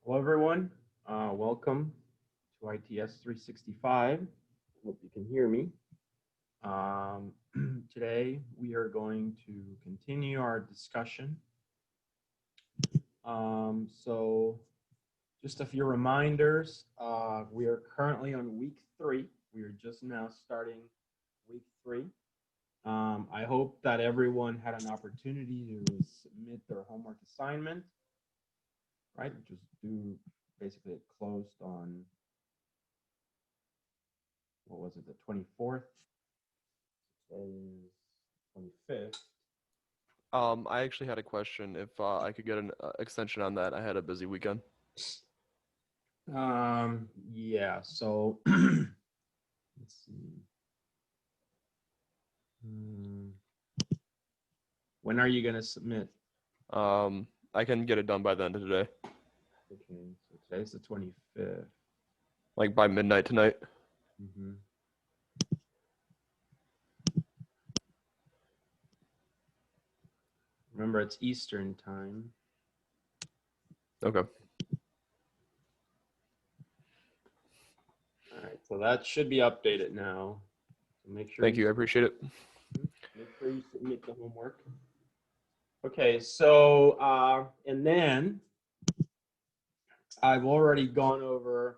Hello, everyone. Welcome to ITS 365. Hope you can hear me. Today, we are going to continue our discussion. So just a few reminders. We are currently on week 3. We are just now starting week 3. I hope that everyone had an opportunity to submit their homework assignment, right? Which was due, basically it closed on, what was it, the 24th? Today is 25th. I actually had a question. If I could get an extension on that, I had a busy weekend. Yeah, so let's see. When are you going to submit? I can get it done by the end of today. Okay, so today's the 25th. Like by midnight tonight. Mm-hmm. Remember, it's Eastern time. Okay. All right, so that should be updated now. So make sure. Thank you. I appreciate it. Make sure you submit the homework. Okay, so and then I've already gone over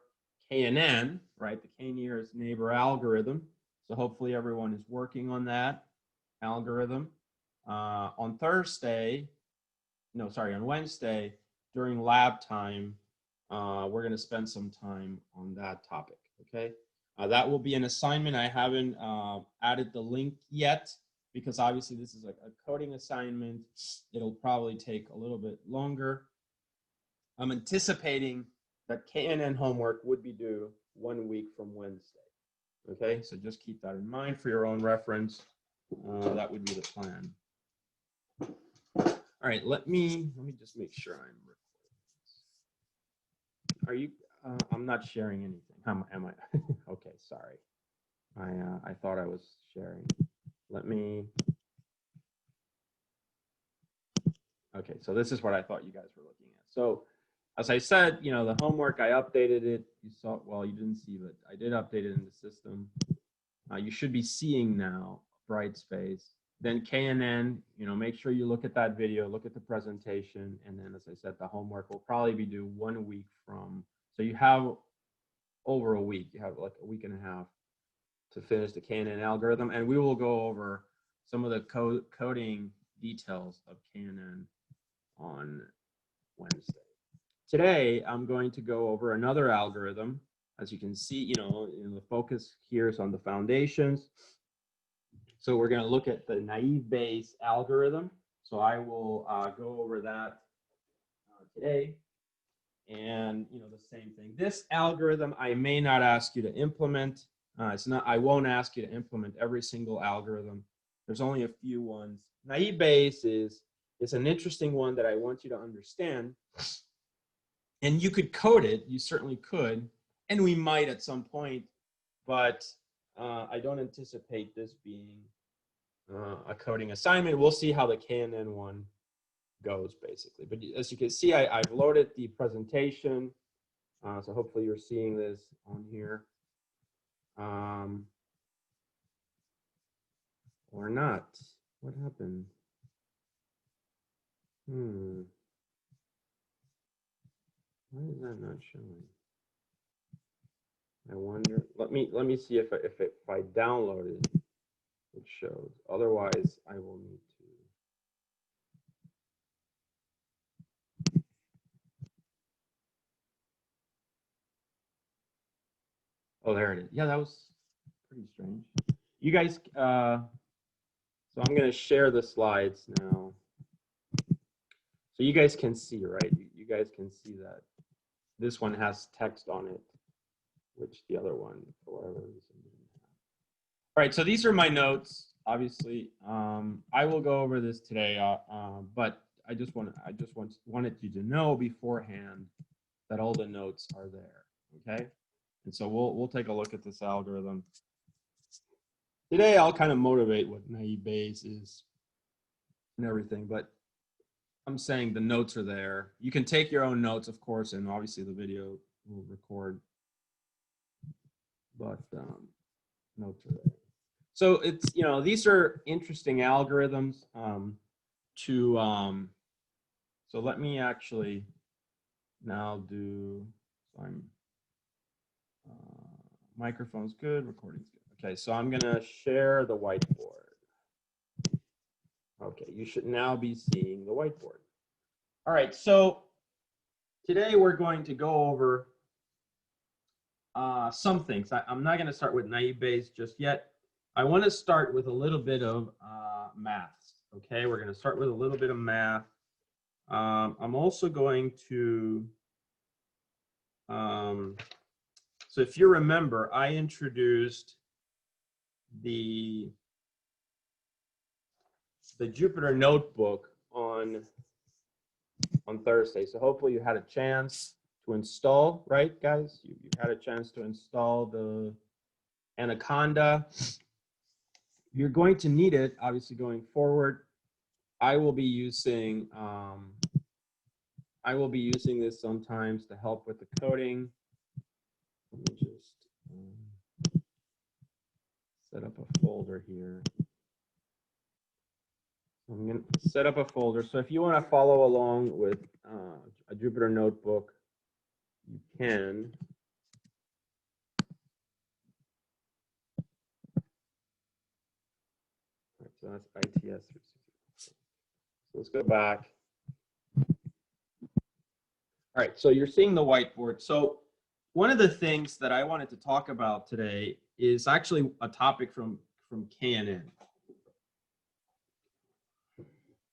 KNN, right? The K-nearest neighbor algorithm. So hopefully everyone is working on that algorithm. On Wednesday, during lab time, we're going to spend some time on that topic, okay? That will be an assignment. I haven't added the link yet because obviously this is a coding assignment. It'll probably take a little bit longer. I'm anticipating that KNN homework would be due 1 week from Wednesday, okay? So just keep that in mind for your own reference. That would be the plan. All right, let me just make sure I'm recording. Are you? I'm not sharing anything. Am I? Okay, sorry. I thought I was sharing. Let me. Okay, so this is what I thought you guys were looking at. So, as I said, you know, the homework, I updated it. You saw, well, you didn't see, but I did update it in the system. You should be seeing now bright space. Then KNN, you know, make sure you look at that video, look at the presentation, and then, as I said, the homework will probably be due 1 week from. So you have over a week. You have like a week and a half to finish the KNN algorithm, and we will go over some of the coding details of KNN on Wednesday. Today, I'm going to go over another algorithm. As you can see, you know, the focus here is on the foundations. So we're going to look at the naive Bayes algorithm. So I will go over that today. And, you know, the same thing. This algorithm, I may not ask you to implement. I won't ask you to implement every single algorithm. There's only a few ones. Naive Bayes is an interesting one that I want you to understand. And you could code it. You certainly could. And we might at some point. But I don't anticipate this being a coding assignment. We'll see how the KNN one goes, basically. But as you can see, I've loaded the presentation. So hopefully you're seeing this on here. Or not. What happened? Why is that not showing? I wonder. Let me see if I download it, it shows. Otherwise, I will need to. Oh, there it is. Yeah, that was pretty strange. You guys, so I'm going to share the slides now. So you guys can see, right? You guys can see that this one has text on it, which the other one, for whatever reason, didn't have. All right, so these are my notes. Obviously, I will go over this today, but I just wanted you to know beforehand that all the notes are there. Okay, and so we'll take a look at this algorithm. Today, I'll kind of motivate what naive Bayes is and everything, but I'm saying the notes are there. You can take your own notes, of course, and obviously the video will record, but notes are there. So it's, you know, these are interesting algorithms so let me actually now do, so I'm, microphone's good, recording's good. Okay, so I'm gonna share the whiteboard. Okay, you should now be seeing the whiteboard. All right, so today we're going to go over some things. I'm not going to start with naive Bayes just yet. I want to start with a little bit of maths. Okay, we're going to start with a little bit of math. I'm also going to, so if you remember, I introduced the Jupyter Notebook on Thursday. So hopefully you had a chance to install, right, guys? You had a chance to install the Anaconda. You're going to need it, obviously, going forward. I will be using this sometimes to help with the coding. Let me just set up a folder here. I'm going to set up a folder. So if you want to follow along with a Jupyter Notebook, you can. All right, so that's ITS. So let's go back. All right, so you're seeing the whiteboard. So one of the things that I wanted to talk about today is actually a topic from KNN.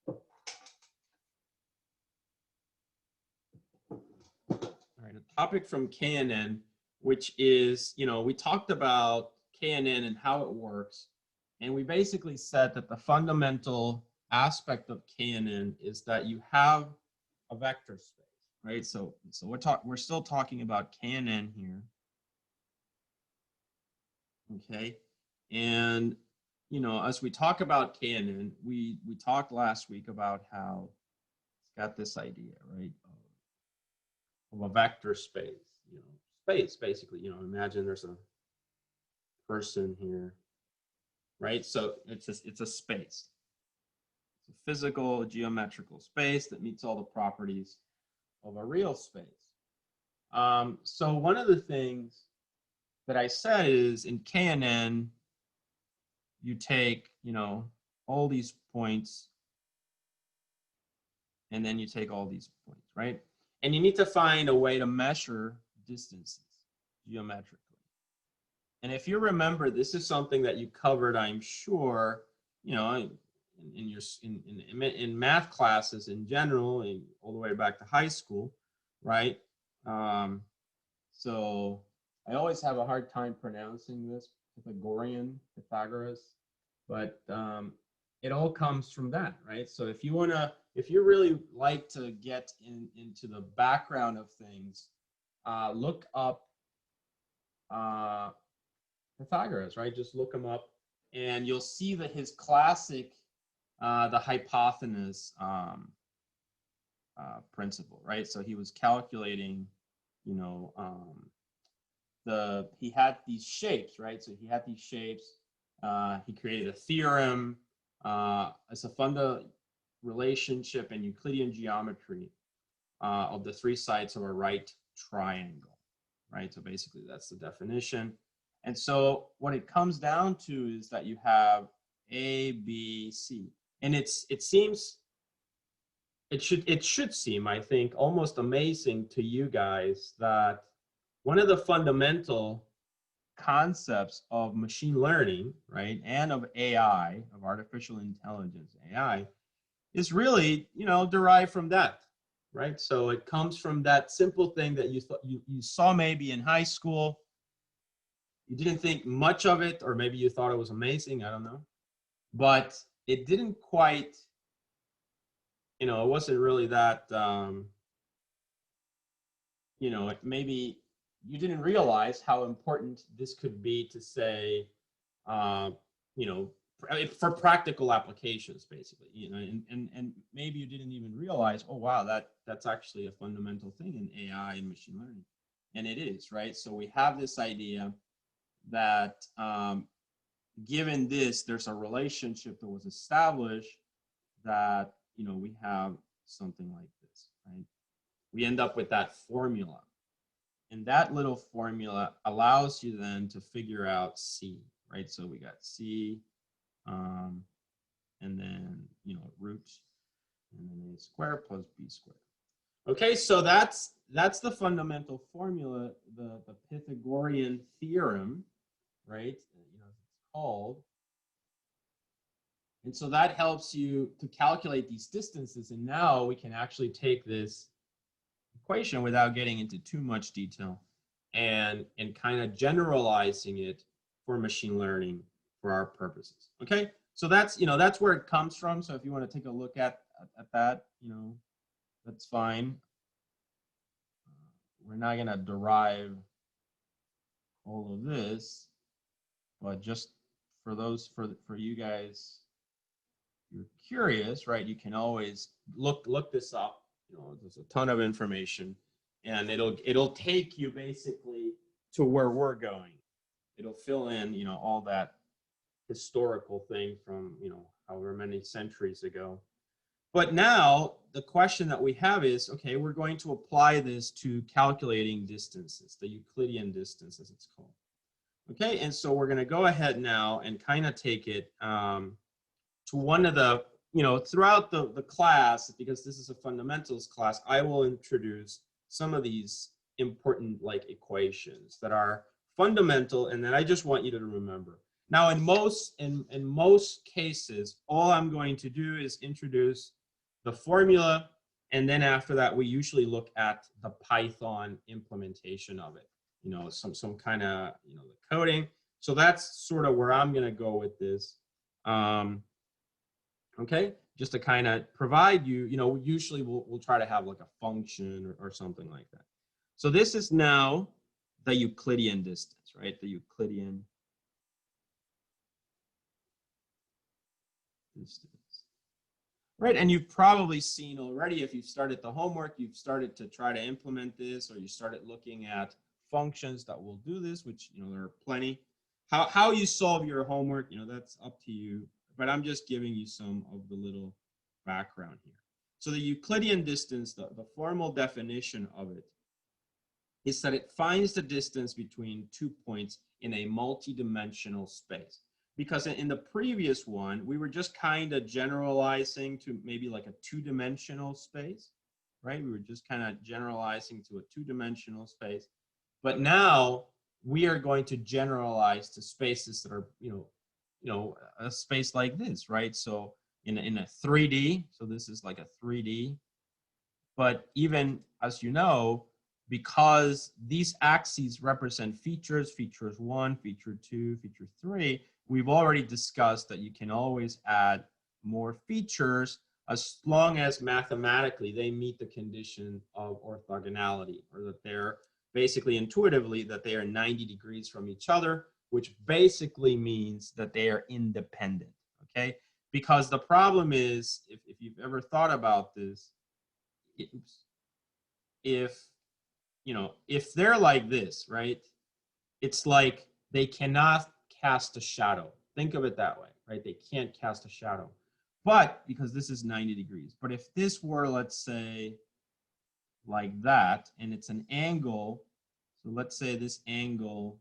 All right, a topic from KNN, which is, you know, we talked about KNN and how it works, and we basically said that the fundamental aspect of KNN is that you have a vector space, right? So we're still talking about KNN here. Okay, and you know, as we talk about KNN, we talked last week about how it's got this idea, right, of a vector space. You know, space basically. You know, imagine there's a person here, right? So it's a space. It's a physical, geometrical space that meets all the properties of a real space. So one of the things that I said is in KNN, you take, you know, all these points, and then you take all these points, right? And you need to find a way to measure distances geometrically. And if you remember, this is something that you covered, I'm sure, you know, in math classes in general, and all the way back to high school, right? So I always have a hard time pronouncing this, Pythagoras, but it all comes from that, right? So if you really like to get into the background of things, look up Pythagoras, right? Just look him up, and you'll see that his classic, the hypotenuse principle, right? So he was calculating, you know, he had these shapes, right? So he had these shapes. He created a theorem. It's a fundamental relationship in Euclidean geometry of the three sides of a right triangle, right? So basically that's the definition. And so what it comes down to is that you have A, B, C. And it should seem, I think, almost amazing to you guys that one of the fundamental concepts of machine learning, right, and of AI, of artificial intelligence, AI, is really, you know, derived from that, right? So it comes from that simple thing that you saw maybe in high school. You didn't think much of it, or maybe you thought it was amazing, I don't know. But it didn't quite, you know, it wasn't really that, you know, maybe you didn't realize how important this could be to say, you know, for practical applications, basically, you know, and maybe you didn't even realize, oh wow, that's actually a fundamental thing in AI and machine learning, and it is, right? So we have this idea that given this, there's a relationship that was established that, you know, we have something like this, right? We end up with that formula, and that little formula allows you then to figure out C, right? So we got C. And then, you know, root, and then a squared plus b squared. Okay, so that's the fundamental formula, the Pythagorean theorem, right? You know, it's called. And so that helps you to calculate these distances. And now we can actually take this equation without getting into too much detail and kind of generalizing it for machine learning for our purposes. Okay, so that's, you know, that's where it comes from. So if you want to take a look at that, you know, that's fine. We're not going to derive all of this, but just for those, for you guys, you're curious, right? You can always look this up. You know, there's a ton of information, and it'll take you basically to where we're going. It'll fill in, you know, all that historical thing from, you know, however many centuries ago. But now the question that we have is, okay, we're going to apply this to calculating distances, the Euclidean distance as it's called. Okay, and so we're going to go ahead now and kind of take it to one of the, you know, throughout the class, because this is a fundamentals class, I will introduce some of these important like equations that are fundamental and that I just want you to remember. Now, in most cases, all I'm going to do is introduce the formula, and then after that, we usually look at the Python implementation of it. You know, some kind of, you know, the coding. So that's sort of where I'm going to go with this. Okay, just to kind of provide you, you know, usually we'll try to have like a function or something like that. So this is now the Euclidean distance, right? The Euclidean distance. Right, and you've probably seen already, if you've started the homework, you've started to try to implement this, or you started looking at functions that will do this, which, you know, there are plenty. How you solve your homework, you know, that's up to you, but I'm just giving you some of the little background here. So the Euclidean distance, the formal definition of it is that it finds the distance between 2 points in a multi-dimensional space. Because in the previous one, we were just kind of generalizing to maybe like a 2-dimensional space, right? We were just kind of generalizing to a 2-dimensional space. But now we are going to generalize to spaces that are, you know, a space like this, right? So in a 3D, so this is like a 3D. But even, as you know, because these axes represent features, features 1, feature 2, feature 3, we've already discussed that you can always add more features as long as mathematically they meet the condition of orthogonality, or that they're basically intuitively that they are 90 degrees from each other, which basically means that they are independent, okay? Because the problem is, if you've ever thought about this, if, you know, if they're like this, right, it's like they cannot cast a shadow. Think of it that way, right? They can't cast a shadow. But because this is 90 degrees. But if this were, let's say, like that, and it's an angle, so let's say this angle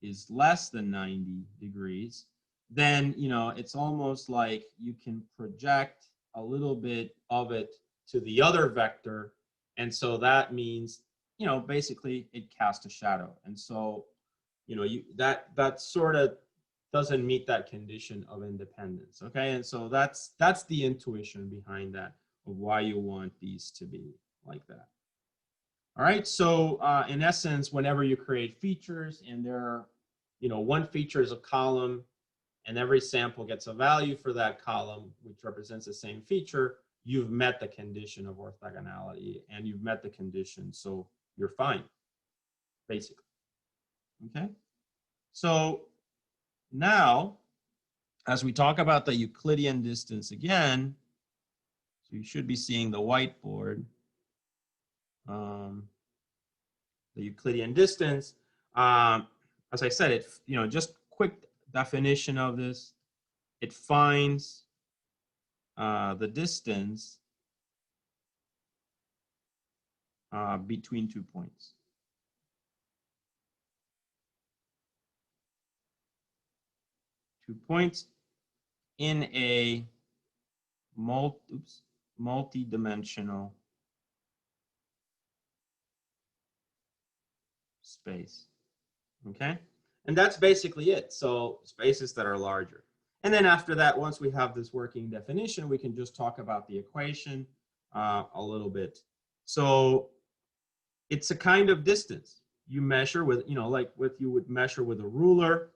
is less than 90 degrees, then, you know, it's almost like you can project a little bit of it to the other vector. And so that means, you know, basically it casts a shadow. And so, you know, that sort of doesn't meet that condition of independence, okay? And so that's the intuition behind that, of why you want these to be like that. All right, so in essence, whenever you create features and there are, you know, one feature is a column and every sample gets a value for that column, which represents the same feature, you've met the condition of orthogonality and you've met the condition, so you're fine, basically. Okay, so now as we talk about the Euclidean distance again, so you should be seeing the whiteboard, the Euclidean distance. As I said, it, just quick definition of this, it finds the distance between 2 points. In a multi-dimensional space. Okay, and that's basically it. So spaces that are larger. And then after that, once we have this working definition, we can just talk about the equation a little bit. So it's a kind of distance you measure with, like you would measure with a ruler.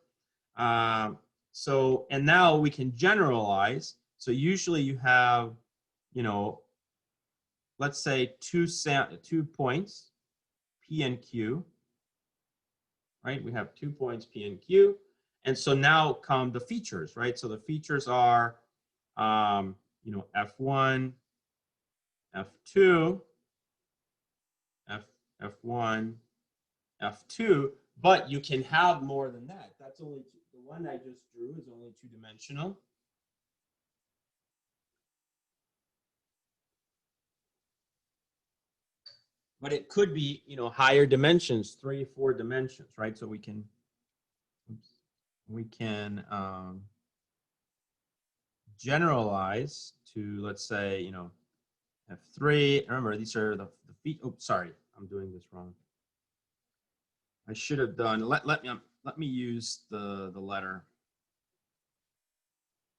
So, and now we can generalize. So usually you have, let's say 2 points, P and Q, right? We have 2 points, P and Q. And so now come the features, right? So the features are, F1, F2, F1, F2, but you can have more than that. That's only the one I just drew is only 2-dimensional. But it could be, higher dimensions, 3, 4 dimensions, right? So we can generalize to, let's say, F3. Remember, these are the feet. Oh, sorry, I'm doing this wrong. I should have done, let me use the letter.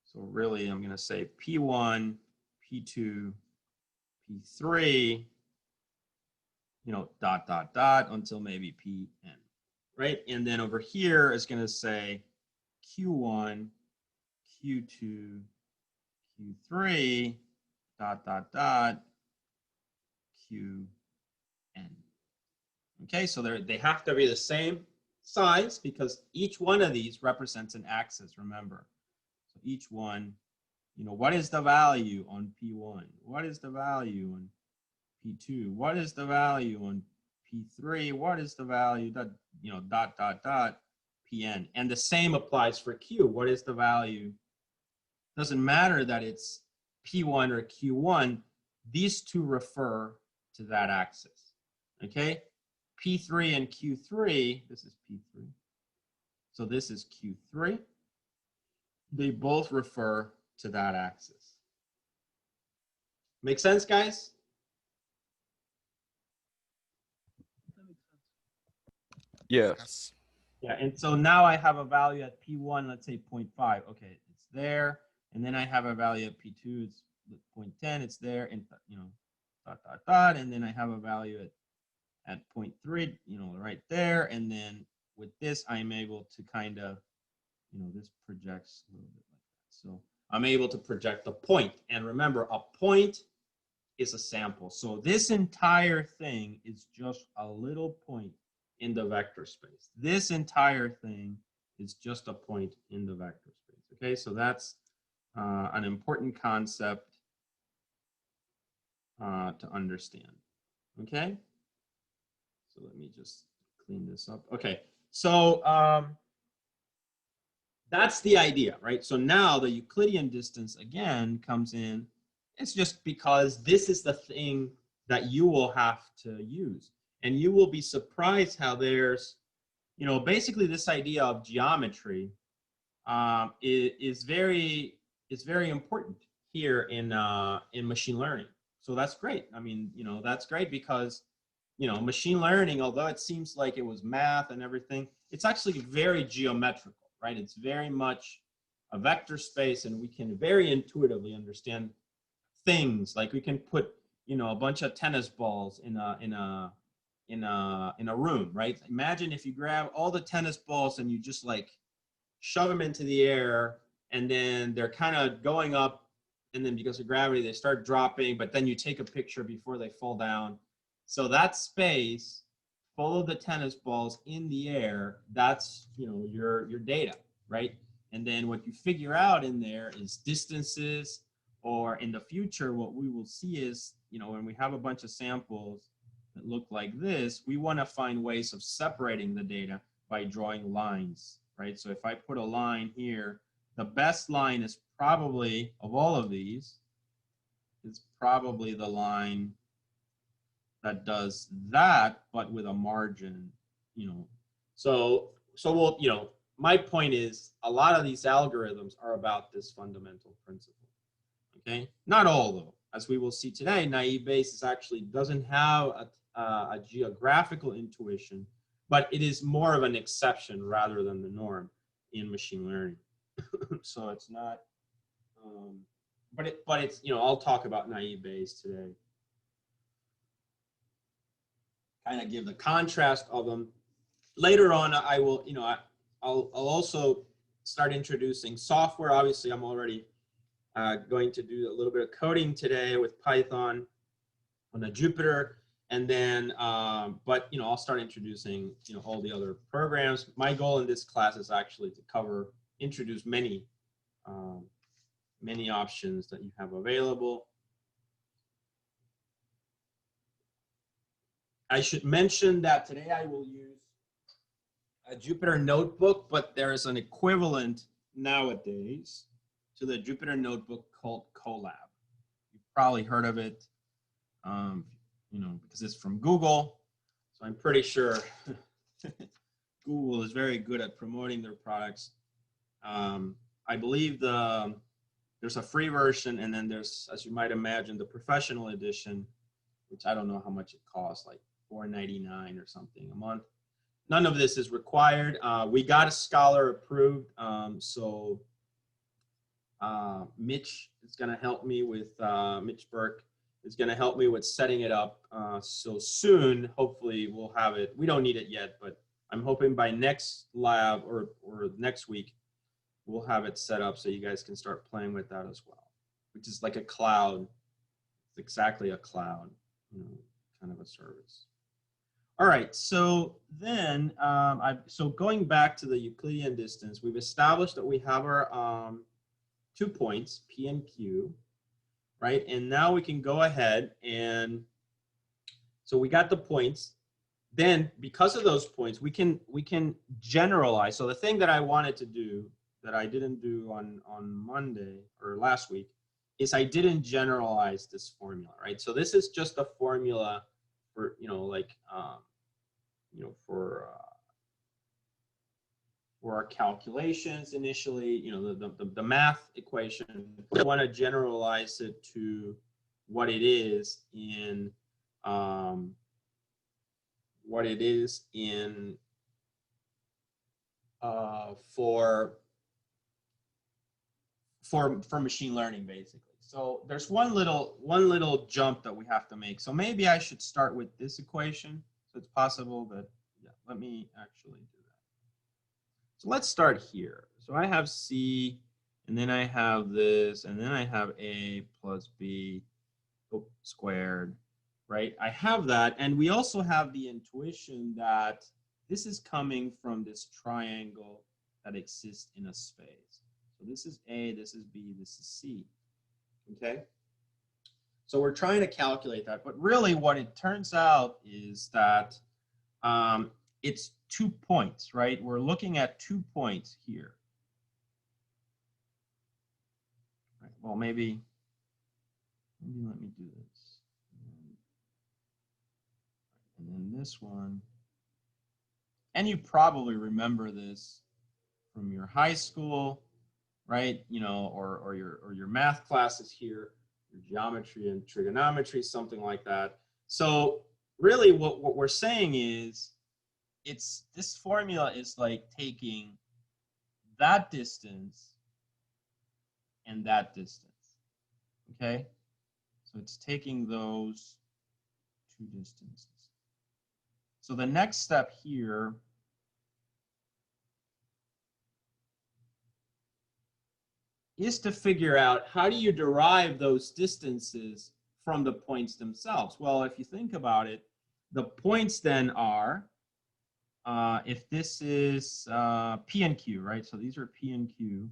So really, I'm going to say P1, P2, P3, dot, dot, dot, until maybe Pn, right? And then over here is going to say Q1, Q2, Q3, dot, dot, dot, Qn. Okay, so they have to be the same size because each one of these represents an axis, remember. So each one, what is the value on P1? What is the value on P2? What is the value on P3? What is the value that, dot, dot, dot, Pn? And the same applies for Q. What is the value? Doesn't matter that it's P1 or Q1. These two refer to that axis, okay? P3 and Q3, this is P3. So this is Q3. They both refer to that axis. Make sense, guys? Yes. Yeah, and so now I have a value at P1, let's say 0.5. Okay, it's there. And then I have a value at P2, it's 0.10, it's there, and dot, dot, dot. And then I have a value at 0.3, right there. And then with this, I'm able to kind of, this projects a little bit like that. So I'm able to project a point. And remember, a point is a sample. So this entire thing is just a little point in the vector space. This entire thing is just a point in the vector space. Okay, so that's an important concept to understand. Okay, so let me just clean this up. Okay, so that's the idea, right? So now the Euclidean distance again comes in. It's just because this is the thing that you will have to use. And you will be surprised how there's, basically this idea of geometry is very important here in machine learning. So that's great. I mean, that's great because, machine learning, although it seems like it was math and everything, it's actually very geometrical, right? It's very much a vector space, and we can very intuitively understand things. Like we can put, a bunch of tennis balls in a room, right? Imagine if you grab all the tennis balls and you just like shove them into the air, and then they're kind of going up, and then because of gravity they start dropping, but then you take a picture before they fall down. So that space full of the tennis balls in the air, that's your data, right? And then what you figure out in there is distances, or in the future, what we will see is, you know, when we have a bunch of samples that look like this, we want to find ways of separating the data by drawing lines, right? So if I put a line here, the best line is probably, of all of these, is probably the line that does that, but with a margin, you know. So we'll, you know, my point is a lot of these algorithms are about this fundamental principle, okay? Not all though. As we will see today, naive Bayes actually doesn't have a geographical intuition, but it is more of an exception rather than the norm in machine learning. So it's not, but it's, you know, I'll talk about naive Bayes today. Kind of give the contrast of them. Later on, I will, you know, I'll also start introducing software. Obviously, I'm already going to do a little bit of coding today with Python on a Jupyter, and then, but you know, I'll start introducing, you know, all the other programs. My goal in this class is actually to introduce many options that you have available. I should mention that today I will use a Jupyter Notebook, but there is an equivalent nowadays to the Jupyter Notebook called Colab. You've probably heard of it, you know, because it's from Google. So I'm pretty sure Google is very good at promoting their products. I believe there's a free version, and then there's, as you might imagine, the professional edition, which I don't know how much it costs, like $4.99 or something a month. None of this is required. We got a Scholar approved, so Mitch is going to help me with, Mitch Burke is going to help me with setting it up. So soon, hopefully we'll have it. We don't need it yet, but I'm hoping by next lab or next week, we'll have it set up so you guys can start playing with that as well, which is like a cloud. It's exactly a cloud, you know, kind of a service. All right, so then, so going back to the Euclidean distance, we've established that we have our 2 points, P and Q, right? And now we can go ahead and, so we got the points. Then because of those points, we can generalize. So the thing that I wanted to do that I didn't do on Monday or last week is I didn't generalize this formula, right? So this is just a formula for, you know, like, you know, for our calculations initially, you know, the math equation. We want to generalize it to what it is in for machine learning, basically. So there's one little jump that we have to make. So maybe I should start with this equation. So it's possible that, yeah, let me actually do that. So let's start here. So I have C, and then I have this, and then I have A plus B squared, right? I have that, and we also have the intuition that this is coming from this triangle that exists in a space. So this is A, this is B, this is C, okay? So we're trying to calculate that, but really what it turns out is that it's 2 points, right? We're looking at 2 points here. Right, well, maybe let me do this. And then this one. And you probably remember this from your high school, right? You know, or your math classes here, your geometry and trigonometry, something like that. So really what we're saying is, this formula is like taking that distance and that distance, okay? So it's taking those 2 distances. So the next step here is to figure out how do you derive those distances from the points themselves. Well, if you think about it, the points then are if this is P and Q, right? So these are P and Q.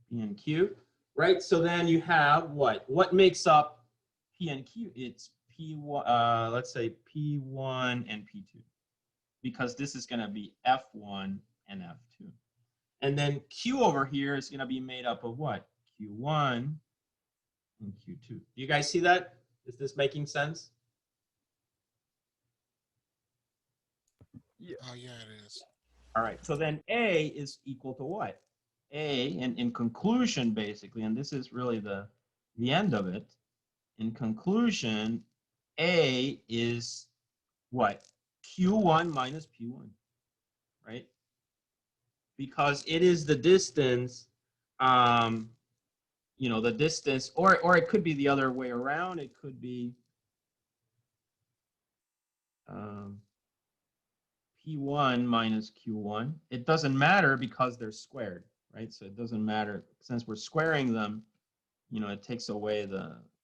P and Q, right? So then you have what? What makes up P and Q? It's P1, let's say P1 and P2, because this is going to be F1 and F2. And then Q over here is going to be made up of what? Q1 and Q2. Do you guys see that? Is this making sense? Yeah. Oh, yeah, it is. All right, so then A is equal to what? A, and in conclusion, basically, and this is really the end of it, in conclusion, A is what? Q1 minus P1, right? Because it is the distance, you know, the distance, or it could be the other way around. It could be P1 minus Q1. It doesn't matter because they're squared, right? So it doesn't matter since we're squaring them, you know, it takes away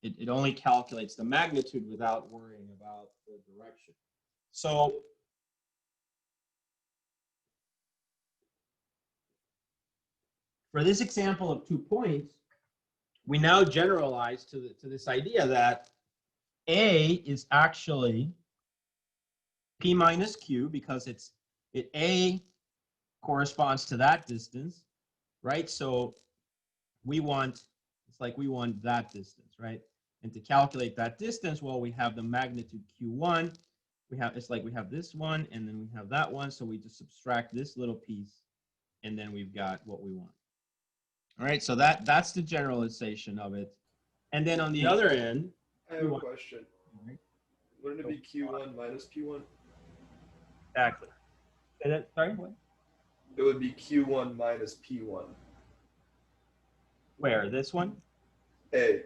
it only calculates the magnitude without worrying about the direction. So for this example of 2 points, we now generalize to this idea that A is actually P minus Q because A corresponds to that distance, right? So we want that distance, right? And to calculate that distance, well, we have the magnitude Q1. It's like we have this one, and then we have that one. So we just subtract this little piece, and then we've got what we want. All right, so that's the generalization of it. And then on the other end, I have a question. Wouldn't it be Q1 minus P1? Exactly. Say that, sorry, what? It would be Q1 minus P1. Where, this one? A.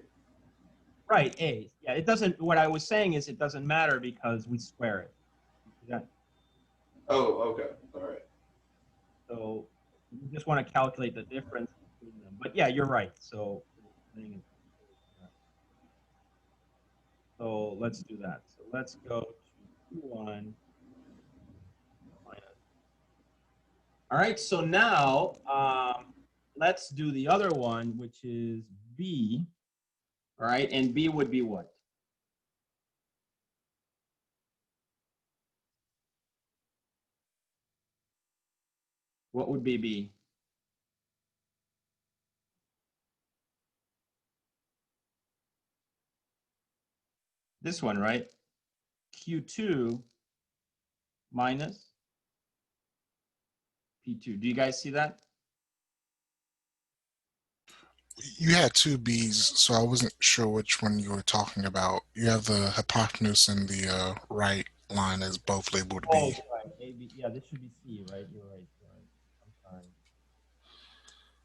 Right, A. Yeah, it doesn't, what I was saying is it doesn't matter because we square it. Yeah. Oh, okay. All right. So you just want to calculate the difference between them. But yeah, you're right. So let's do that. So let's go to Q1 minus. All right, so now let's do the other one, which is B. All right, and B would be what? What would be B? This one, right? Q2 minus P2. Do you guys see that? You had 2 B's, so I wasn't sure which one you were talking about. You have the hypotenuse and the right line as both labeled Oh, B. right. A, B. Yeah, this should be C, right? You're right. You're right. I'm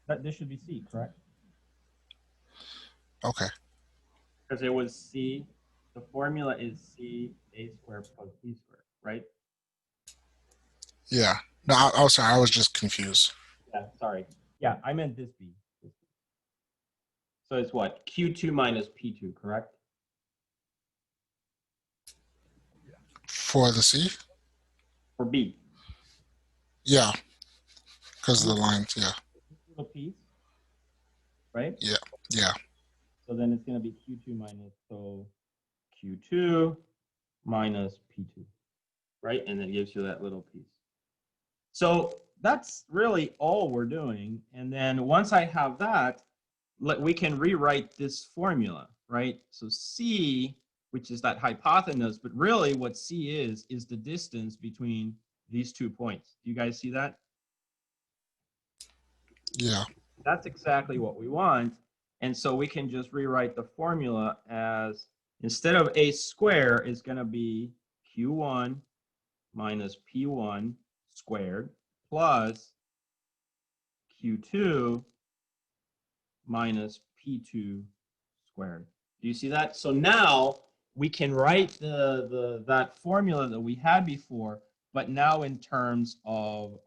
sorry. This should be C, correct? Okay. Because it was C. The formula is C A squared plus B squared, right? Yeah. No, I was sorry. I was just confused. Yeah, sorry. Yeah, I meant this B. So it's what? Q2 minus P2, correct? For the C? For B. Yeah. Because of the lines, yeah. Little piece, right? Yeah. Yeah. So then it's going to be Q2 minus, so Q2 minus P2, right? And it gives you that little piece. So that's really all we're doing. And then once I have that, we can rewrite this formula, right? So C, which is that hypotenuse, but really what C is the distance between these 2 points. Do you guys see that? Yeah. That's exactly what we want. And so we can just rewrite the formula as, instead of A square, is going to be Q1 minus P1 squared plus Q2 minus P2 squared. Do you see that? So now we can write that formula that we had before, but now in terms of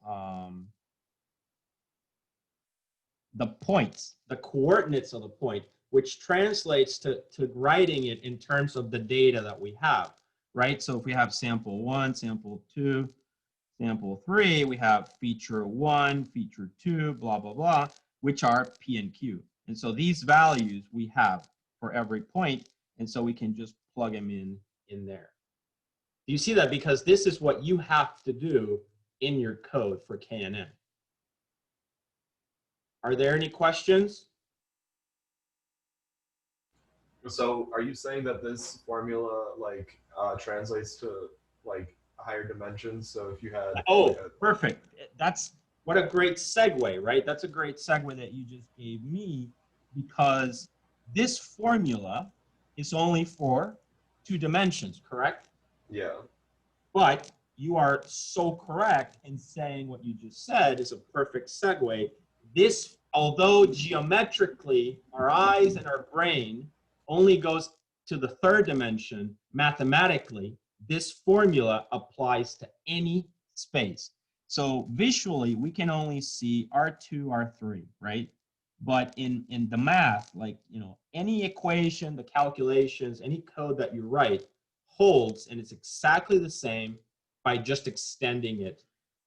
the points, the coordinates of the point. which translates to writing it in terms of the data that we have, right? So if we have sample 1, sample 2, sample 3, we have feature 1, feature 2, blah, blah, blah, which are P and Q. And so these values we have for every point, and so we can just plug them in there. Do you see that? Because this is what you have to do in your code for KNN. Are there any questions? So are you saying that this formula like translates to like higher dimensions? So if you had Oh, perfect. That's what a great segue, right? That's a great segue that you just gave me, because this formula is only for 2 dimensions, correct? yeah. But you are so correct in saying what you just said is a perfect segue. This, although geometrically our eyes and our brain only goes to the 3rd dimension, mathematically, this formula applies to any space. So visually, we can only see R2, R3, right? But in the math, like, you know, any equation, the calculations, any code that you write holds, and it's exactly the same by just extending it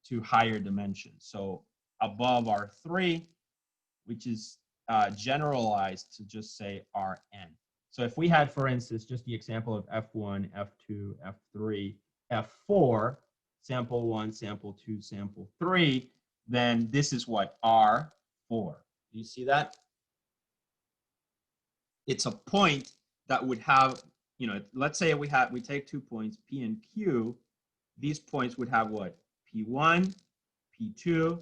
to higher dimensions. So above R3, which is generalized to just say Rn. So if we had, for instance, just the example of F1, F2, F3, F4, sample 1, sample 2, sample 3, then this is what? R4. Do you see that? It's a point that would have, you know, let's say we take 2 points, P and Q. These points would have what? P1, P2,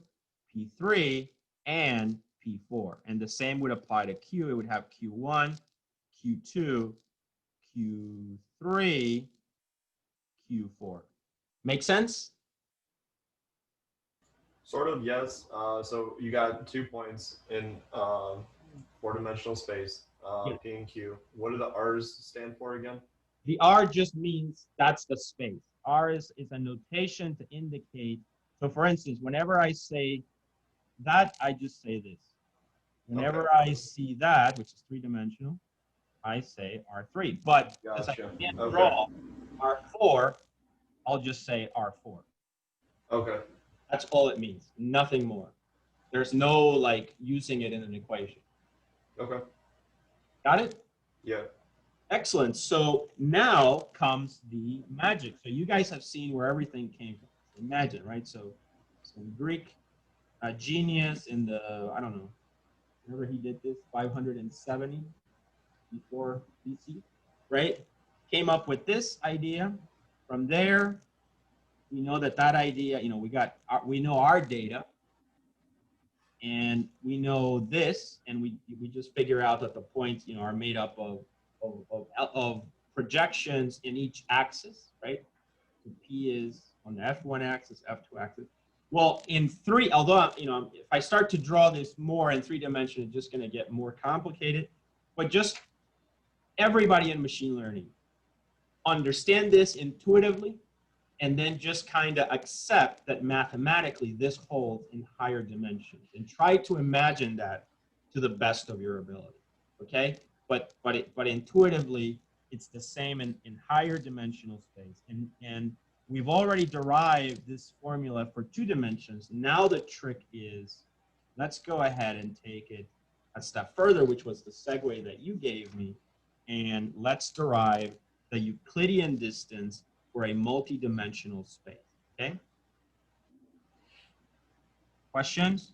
P3, and P4. And the same would apply to Q. It would have Q1, Q2, Q3, Q4. Make sense? Sort of, yes. So you got 2 points in 4-dimensional space, Yeah. P and Q. What do the R's stand for again? The R just means that's the space. R is a notation to indicate. So for instance, whenever I say that, I just say this. Whenever I see that, which is 3-dimensional, I say R3. But as I can't draw R4, I'll just say R4. Okay. That's all it means, nothing more. There's no like using it in an equation. Okay. Got it? Yeah. Excellent. So now comes the magic. So you guys have seen where everything came from. Imagine, right? So some Greek genius in the, I don't know, whenever he did this, 570 before BC, right? Came up with this idea. From there, we know that idea, you know, we know our data, and we know this, and we just figure out that the points, you know, are made up of projections in each axis, right? So P is on the F1 axis, F2 axis. Well, in 3, although, you know, if I start to draw this more in 3 dimensions, it's just going to get more complicated. But just everybody in machine learning understand this intuitively, and then just kind of accept that mathematically this holds in higher dimensions, and try to imagine that to the best of your ability. Okay, but intuitively it's the same in higher dimensional space, and we've already derived this formula for 2 dimensions. Now the trick is, let's go ahead and take it a step further, which was the segue that you gave me, and let's derive the Euclidean distance for a multi-dimensional space. Okay? Questions?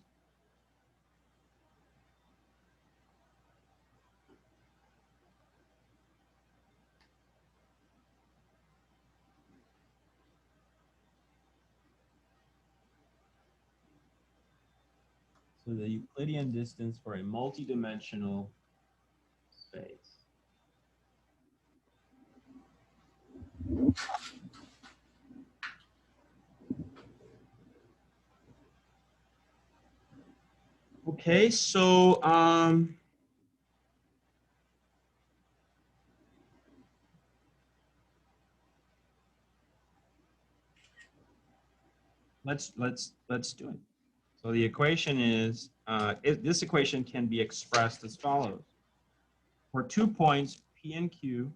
So the Euclidean distance for a multi-dimensional space. Okay, so let's do it. So the equation is this equation can be expressed as follows. for 2 points, P and Q,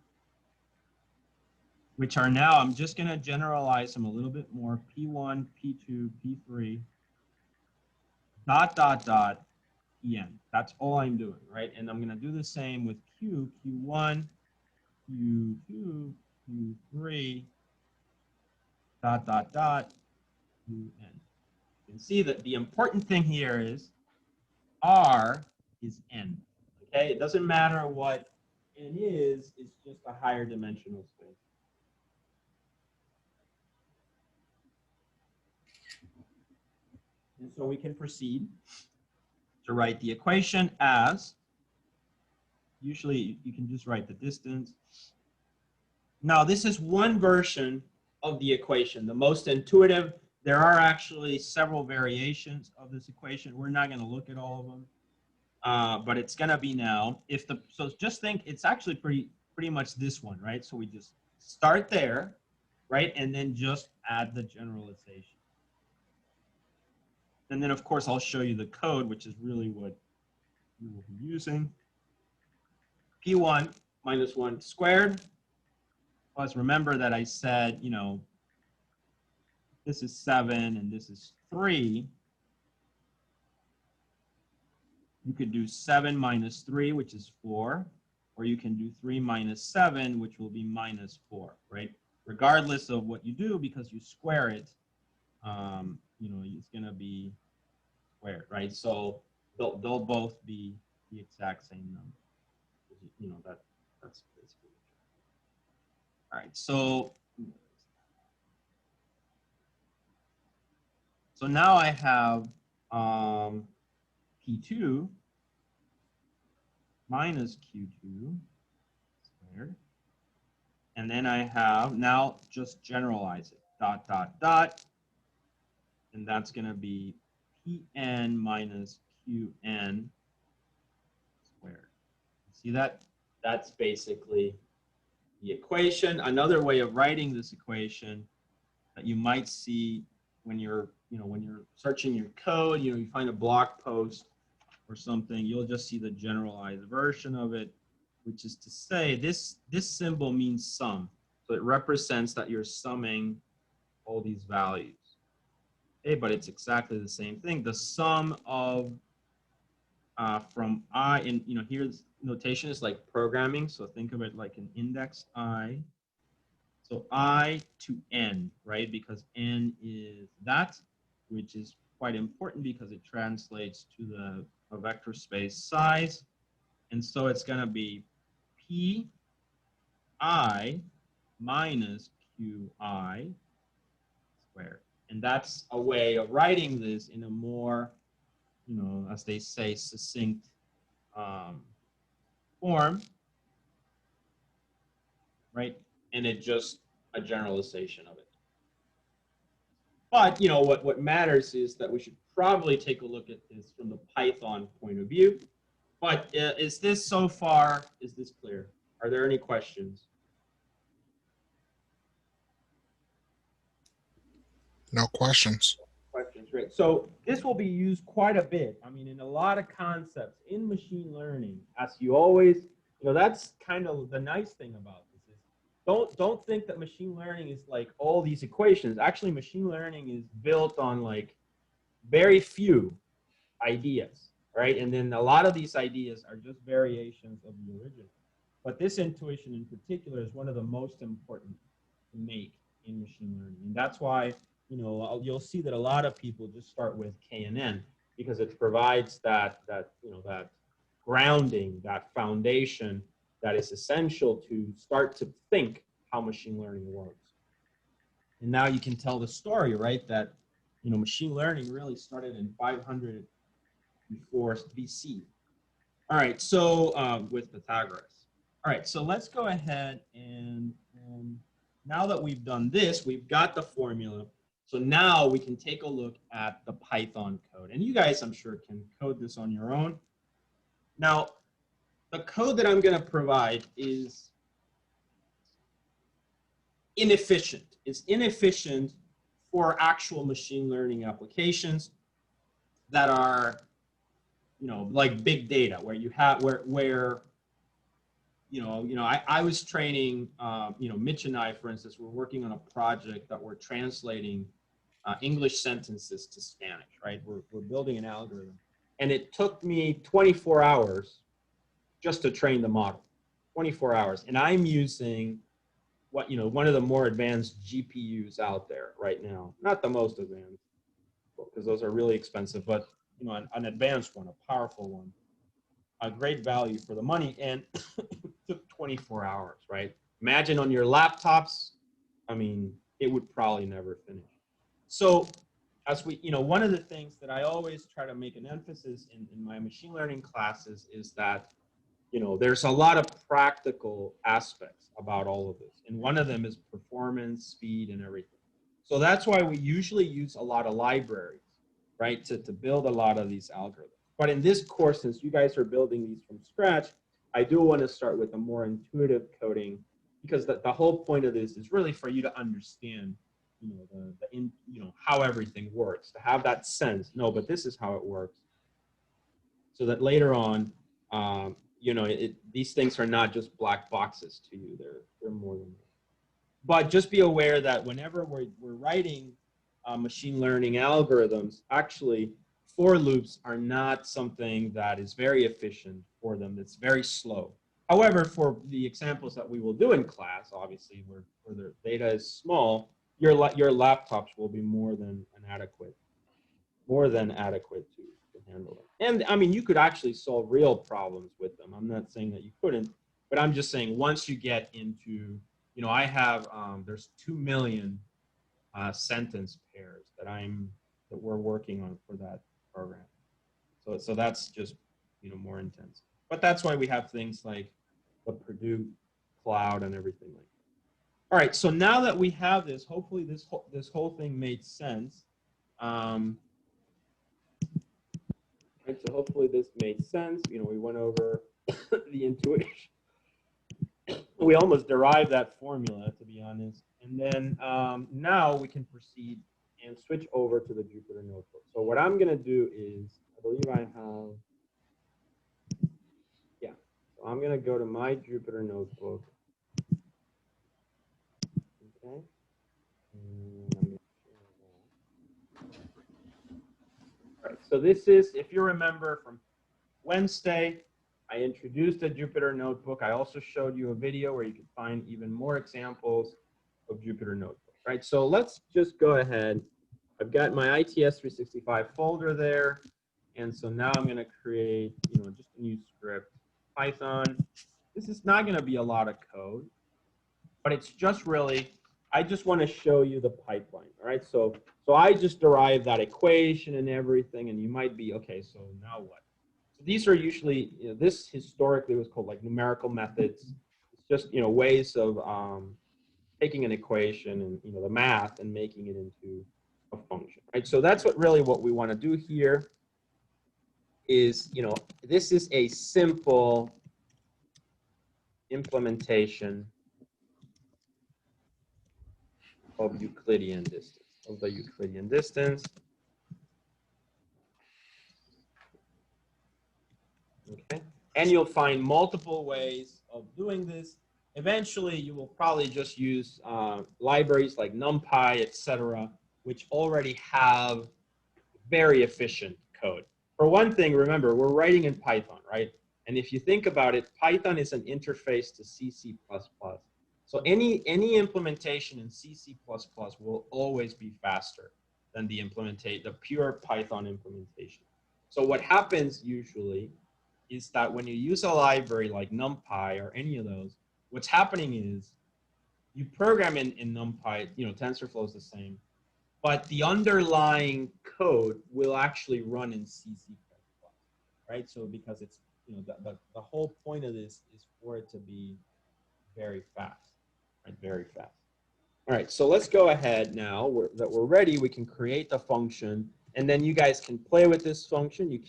which are now, I'm just going to generalize them a little bit more, P1, P2, P3, dot, dot, dot, Pn. That's all I'm doing, right? And I'm going to do the same with Q, Q1, Q2, Q3, dot, dot, dot, Qn. You can see that the important thing here is R is n. Okay, it doesn't matter what n is, it's just a higher dimensional space. And so we can proceed to write the equation as, usually you can just write the distance. Now this is one version of the equation, the most intuitive. There are actually several variations of this equation. We're not going to look at all of them, but it's going to be now. So just think it's actually pretty much this one, right? So we just start there, right, and then just add the generalization. And then of course I'll show you the code, which is really what we will be using. P1 minus 1 squared. Plus remember that I said, you know, this is 7 and this is 3. You could do 7 minus 3, which is 4, or you can do 3 minus 7, which will be minus 4, right? Regardless of what you do, because you square it, you know, it's going to be squared, right? So they'll both be the exact same number. You know, that's basically it. All right, so now I have P2 minus Q2 squared. And then I have, now just generalize it, dot, dot, dot. And that's going to be Pn minus Qn squared. See that? That's basically the equation. Another way of writing this equation that you might see when you're, you know, when you're searching your code, you know, you find a blog post or something, you'll just see the generalized version of it, which is to say this symbol means sum. So it represents that you're summing all these values. Okay, but it's exactly the same thing. The sum of from I, and you know, here's notation is like programming. So think of it like an index I. So I to n, right? Because n is that, which is quite important because it translates to a vector space size. And so it's going to be P I minus Qi squared. And that's a way of writing this in a more, you know, as they say, succinct form, right? And it just a generalization of it. But, you know, what matters is that we should probably take a look at this from the Python point of view. But is this so far, is this clear? Are there any questions? No questions. Questions, great. So this will be used quite a bit. I mean, in a lot of concepts in machine learning, as you always, you know, that's kind of the nice thing about this is don't think that machine learning is like all these equations. Actually, machine learning is built on like very few ideas, right? And then a lot of these ideas are just variations of the original. But this intuition in particular is one of the most important to make in machine learning. And that's why, you know, you'll see that a lot of people just start with KNN because it provides that you know, that grounding, that foundation that is essential to start to think how machine learning works. And now you can tell the story, right? That, you know, machine learning really started in 500 before BC. All right, so with Pythagoras. All right, so let's go ahead and now that we've done this, we've got the formula. So now we can take a look at the Python code. And you guys, I'm sure, can code this on your own. Now, the code that I'm going to provide is inefficient. It's inefficient for actual machine learning applications that are, you know, like big data, where you have where I was training, Mitch and I, for instance, we're working on a project that we're translating English sentences to Spanish, right? We're building an algorithm. And it took me 24 hours just to train the model, 24 hours. And I'm using one of the more advanced GPUs out there right now. Not the most advanced, because those are really expensive, but an advanced one, a powerful one, a great value for the money. And it took 24 hours, right? Imagine on your laptops, I mean, it would probably never finish. So as one of the things that I always try to make an emphasis in my machine learning classes is that, there's a lot of practical aspects about all of this. And one of them is performance, speed, and everything. So that's why we usually use a lot of libraries, right, to build a lot of these algorithms. But in this course, since you guys are building these from scratch, I do want to start with a more intuitive coding, because the whole point of this is really for you to understand, how everything works, to have that sense. No, but this is how it works, so that later on, these things are not just black boxes to you. They're more than that. But just be aware that whenever we're writing machine learning algorithms, actually, for loops are not something that is very efficient for them. It's very slow. However, for the examples that we will do in class, obviously, where the data is small, your laptops will be more than adequate to handle it. And I mean, you could actually solve real problems with them. I'm not saying that you couldn't, but I'm just saying once you get into, I have there's 2 million sentence pairs that we're working on for that program. So that's just more intense. But that's why we have things like the Purdue cloud and everything like that. All right, so now that we have this, hopefully this whole thing made sense. Right, so hopefully this made sense. We went over the intuition. We almost derived that formula, to be honest. And then now we can proceed and switch over to the Jupyter Notebook. So what I'm going to do is, I believe I have, so I'm going to go to my Jupyter Notebook. Okay. And I'm going to share that. All right, so this is, if you remember from Wednesday, I introduced the Jupyter Notebook. I also showed you a video where you can find even more examples of Jupyter Notebook, right? So let's just go ahead. I've got my ITS 365 folder there. And so now I'm going to create, just a new script, Python. This is not going to be a lot of code, but it's just really, I just want to show you the pipeline, all right? So I just derived that equation and everything, and you might be, okay, so now what? So these are usually, this historically was called like numerical methods. It's just, ways of taking an equation and, the math and making it into a function, right? So that's what we want to do here is, this is a simple implementation of Euclidean distance, of the Euclidean distance. Okay, and you'll find multiple ways of doing this. Eventually, you will probably just use libraries like NumPy, etc., which already have very efficient code. For one thing, remember, we're writing in Python, right? And if you think about it, Python is an interface to C++. So any implementation in C++ will always be faster than the pure Python implementation. So what happens usually is that when you use a library like NumPy or any of those, what's happening is you program in NumPy, TensorFlow is the same, but the underlying code will actually run in C++, right? So because it's, the whole point of this is for it to be very fast, right? Very fast. All right, so let's go ahead now that we're ready. We can create the function, and then you guys can play with this function. You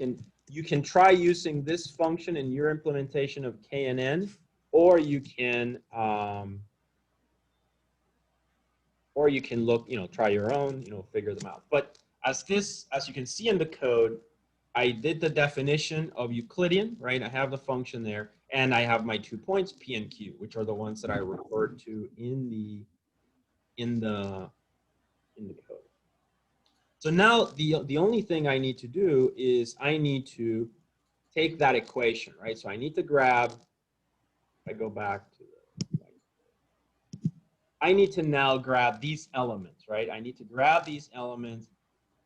can try using this function in your implementation of KNN, or you can look, try your own, figure them out. But as you can see in the code, I did the definition of Euclidean, right? I have the function there. and I have my 2 points, P and Q, which are the ones that I referred to in the code. So now the only thing I need to do is I need to take that equation, right? So I need to grab, if I go back to I need to now grab these elements, right? I need to grab these elements.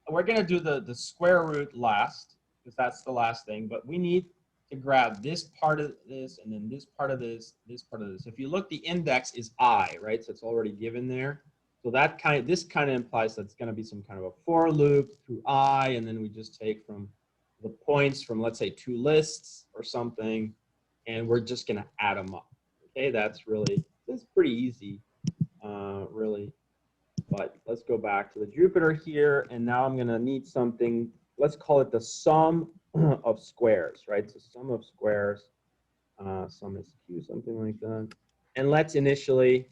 We're going to do the square root last, because that's the last thing, but we need to grab this part of this, and then this part of this part of this. If you look, the index is I, right? So it's already given there. So that this kind of implies that it's going to be some kind of a for loop through I, and then we just take from the points from, let's say, 2 lists or something, and we're just going to add them up. Okay, that's pretty easy, really. But let's go back to the Jupyter here, and now I'm going to need something. Let's call it the sum of squares, right? So sum of squares, sum is Q, something like that. And let's initially,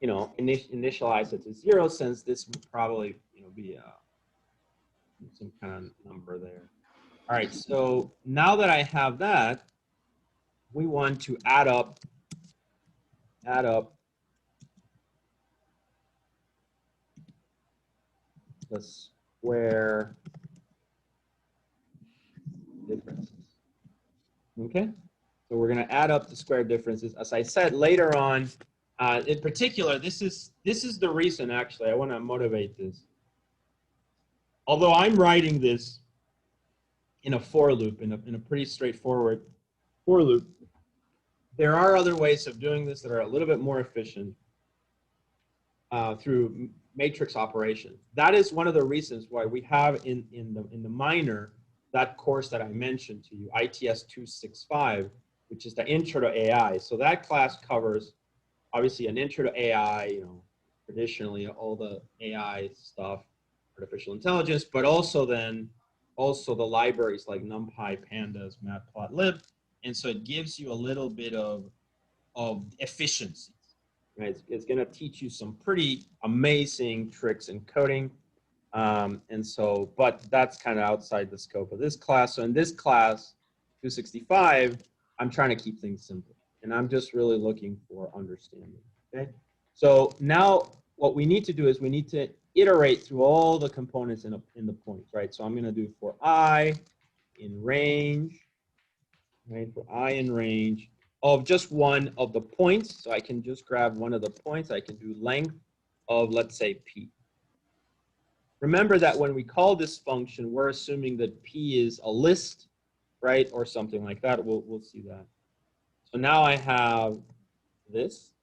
initialize it to 0, since this would probably, be some kind of number there. All right, so now that I have that, we want to add up the square differences. Okay, so we're going to add up the square differences. As I said later on, in particular, this is the reason, actually, I want to motivate this. Although I'm writing this in a for loop, in a pretty straightforward for loop, there are other ways of doing this that are a little bit more efficient through matrix operation. That is one of the reasons why we have in the minor that course that I mentioned to you, ITS 265, which is the Intro to AI. So that class covers, obviously, an Intro to AI, traditionally all the AI stuff, artificial intelligence, but also the libraries like NumPy, Pandas, Matplotlib. And so it gives you a little bit of efficiencies, right? It's going to teach you some pretty amazing tricks in coding. But that's kind of outside the scope of this class. So in this class, 265, I'm trying to keep things simple. And I'm just really looking for understanding, okay? So now what we need to do is we need to iterate through all the components in the points, right? So I'm going to do for I in range, right? For I in range of just one of the points. So I can just grab one of the points. I can do length of, let's say, P. Remember that when we call this function, we're assuming that P is a list, right? Or something like that. We'll see that. So now I have this,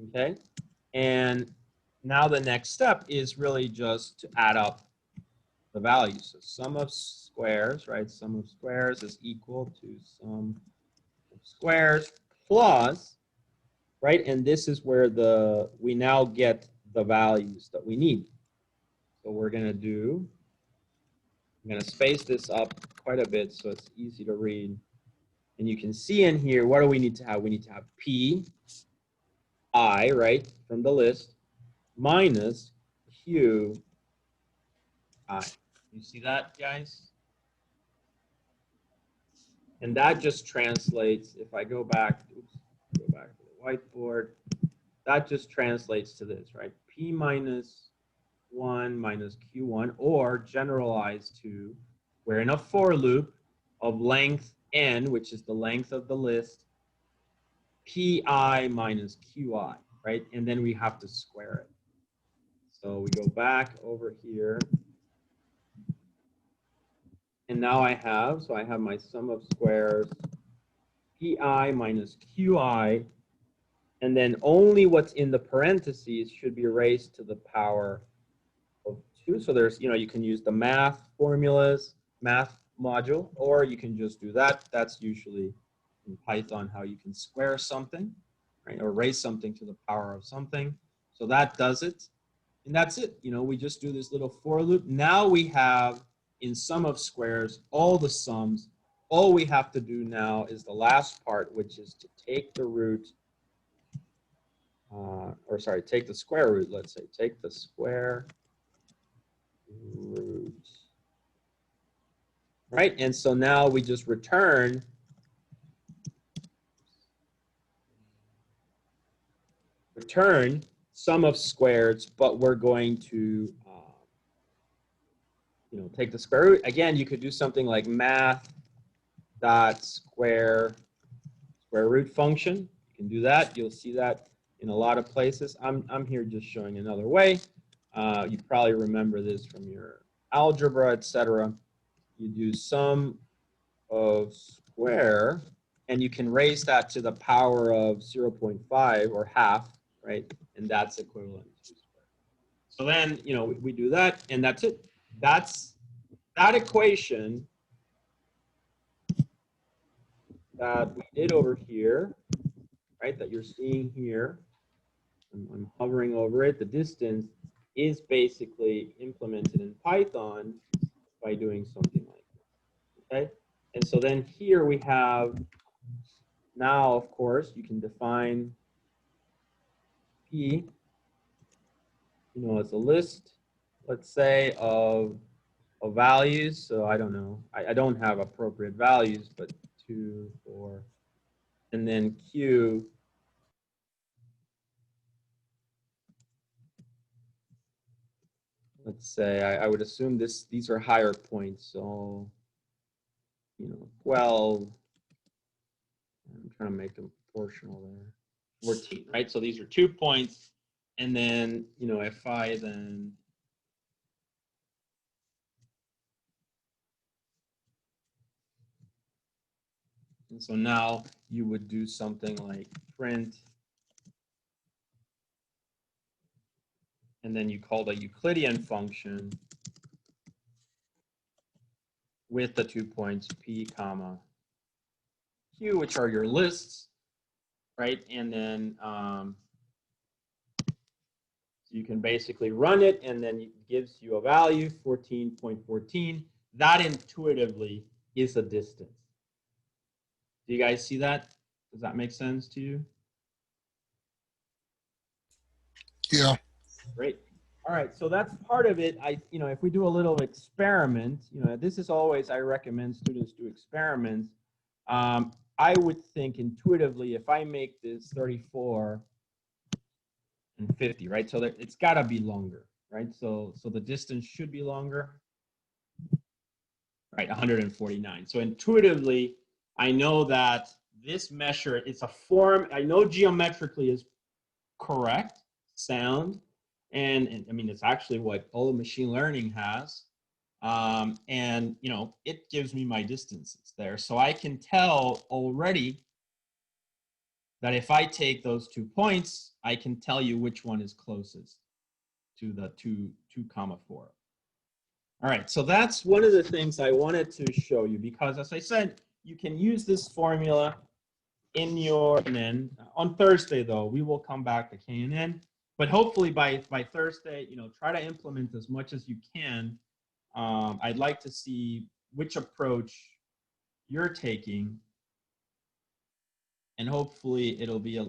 okay? And now the next step is really just to add up the values. So sum of squares, right? Sum of squares is equal to sum of squares plus, right? And this is where we now get the values that we need. So I'm going to space this up quite a bit so it's easy to read. And you can see in here, what do we need to have? We need to have P, I, right, from the list, minus Q, I. You see that, guys? And that just translates, if I go back to the whiteboard, that just translates to this, right? P minus 1 minus Q1, or generalized to, we're in a for loop of length n, which is the length of the list, Pi minus Qi, right? And then we have to square it. So we go back over here. And now I have my sum of squares, Pi minus Qi, and then only what's in the parentheses should be raised to the power of 2. So there's, you can use the math formulas, math module, or you can just do that. That's usually in Python how you can square something, right? Or raise something to the power of something. So that does it. And that's it. We just do this little for loop. Now we have, in sum of squares, all the sums. All we have to do now is the last part, which is to take the root, take the square root, let's say. Take the square root. Right? And so now we just return return sum of squares, but we're going to, take the square root. Again, you could do something like math dot square root function. You can do that. You'll see that in a lot of places. I'm here just showing another way. You probably remember this from your algebra, etc. You do sum of square, and you can raise that to the power of 0.5 or half, right? And that's equivalent to square. So then, we do that, and that's it. That's that equation that we did over here, right? That you're seeing here. I'm hovering over it. The distance is basically implemented in Python by doing something like this, okay? And so then here we have, now, of course, you can define P, as a list, let's say, of values. So I don't know. I don't have appropriate values, but 2, 4, and then Q. Let's say I would assume these are higher points. So 12. I'm trying to make them proportional there. 14, right? So these are 2 points. And then, if I then and so now you would do something like print, and then you call the Euclidean function with the 2 points P comma Q, which are your lists, right? And then you can basically run it, and then it gives you a value, 14.14. That intuitively is a distance. Do you guys see that? Does that make sense to you? Yeah. Great. All right, so that's part of it. If we do a little experiment, this is always, I recommend students do experiments. I would think intuitively, if I make this 34 and 50, right? So it's got to be longer, right? So the distance should be longer, right? 149. So intuitively, I know that this measure, it's a form, I know geometrically is correct, sound, and I mean, it's actually what all machine learning has. And, it gives me my distances there. So I can tell already that if I take those 2 points, I can tell you which one is closest to the 2, 4. All right, so that's one of the things I wanted to show you, because as I said, you can use this formula in your KNN. On Thursday, though, we will come back to KNN, but hopefully by Thursday, try to implement as much as you can. I'd like to see which approach you're taking, and hopefully it'll be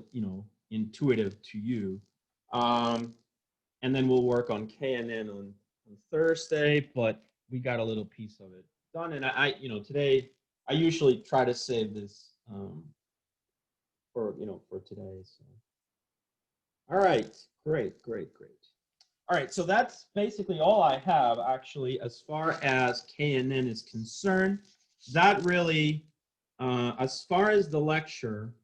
intuitive to you. And then we'll work on KNN on Thursday, but we got a little piece of it done. And I today I usually try to save this for today. So, all right, great. All right, so that's basically all I have actually as far as KNN is concerned. That really, as far as the lecture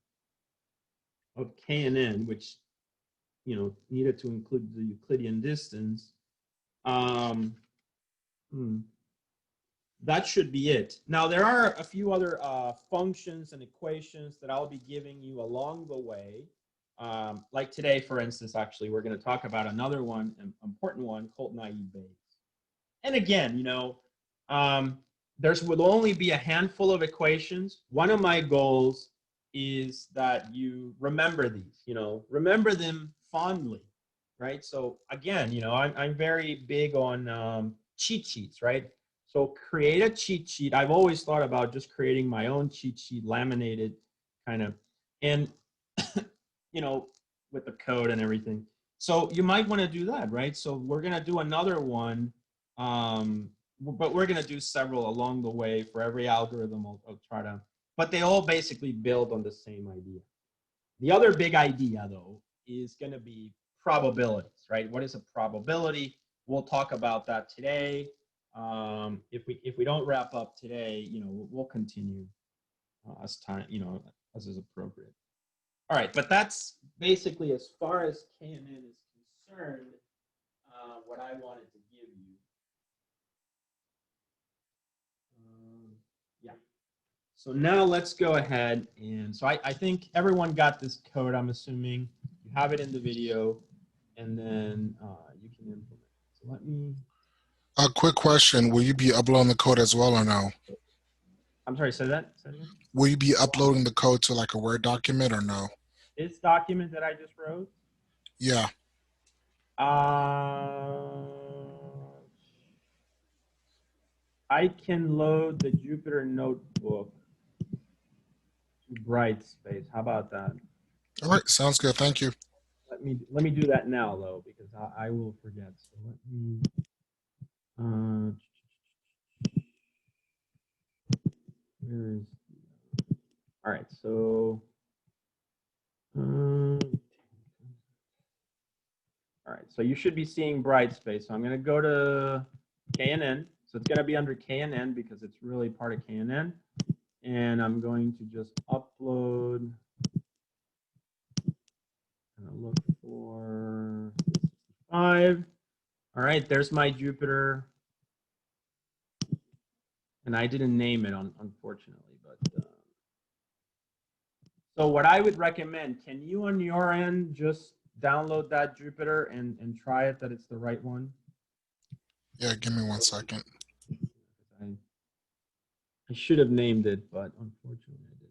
of KNN, which needed to include the Euclidean distance, that should be it. Now, there are a few other functions and equations that I'll be giving you along the way. Like today, for instance, actually, we're going to talk about another one, an important one, called naive Bayes. And again, there's will only be a handful of equations. One of my goals is that you remember these, remember them fondly, right? So again, I'm very big on cheat sheets, right? So create a cheat sheet. I've always thought about just creating my own cheat sheet, laminated kind of, and with the code and everything. So you might want to do that, right? So we're going to do another one, but we're going to do several along the way for every algorithm. I'll try to, but they all basically build on the same idea. The other big idea, though, is going to be probabilities, right? What is a probability? We'll talk about that today. If we don't wrap up today, you know, we'll continue as time, you know, as is appropriate. All right, but that's basically as far as KNN is concerned, what I wanted to give you. Yeah. So now let's go ahead and, so I think everyone got this code, I'm assuming. You have it in the video, and then you can implement it. So let me. A quick question: will you be uploading the code as well or no? I'm sorry, say that again? Will you be uploading the code to like a Word document or no? This document that I just wrote? Yeah. I can load the Jupyter notebook to Brightspace. How about that? All right, sounds good. Thank you. Let me do that now though, because I will forget. So let me. Where is? All right. So. All right. So you should be seeing Brightspace. So I'm going to go to KNN. So it's going to be under KNN because it's really part of KNN. And I'm going to just upload. And look for 5. All right, there's my Jupyter. And I didn't name it, unfortunately. But so what I would recommend, can you on your end just download that Jupyter and try it that it's the right one? Yeah, give me 1 second. I should have named it, but unfortunately I did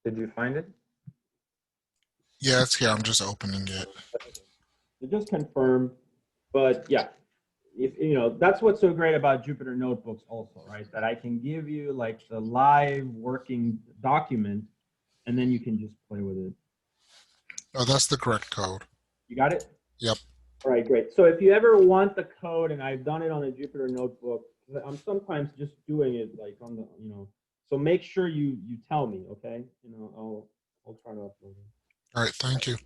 not. Did you find it? Yeah, it's here. I'm just opening it. So just confirm, but yeah, if you know, that's what's so great about Jupyter Notebooks also, right? That I can give you like the live working document, and then you can just play with it. Oh, that's the correct code. You got it? Yep. All right, great. So if you ever want the code, and I've done it on a Jupyter Notebook, I'm sometimes just doing it like on the, you know, so make sure you tell me, okay? You know, I'll try to upload it. All right, thank you.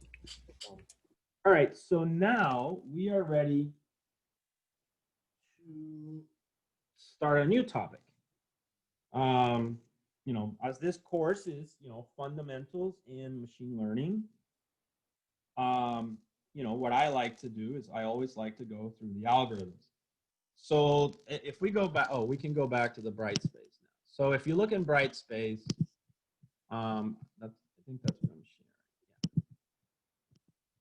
All right, so now we are ready to start a new topic. You know, as this course is, you know, fundamentals in machine learning, you know, what I like to do is I always like to go through the algorithms. So if we go back, we can go back to the Brightspace now. So if you look in Brightspace, I think that's what I'm sharing. Yeah.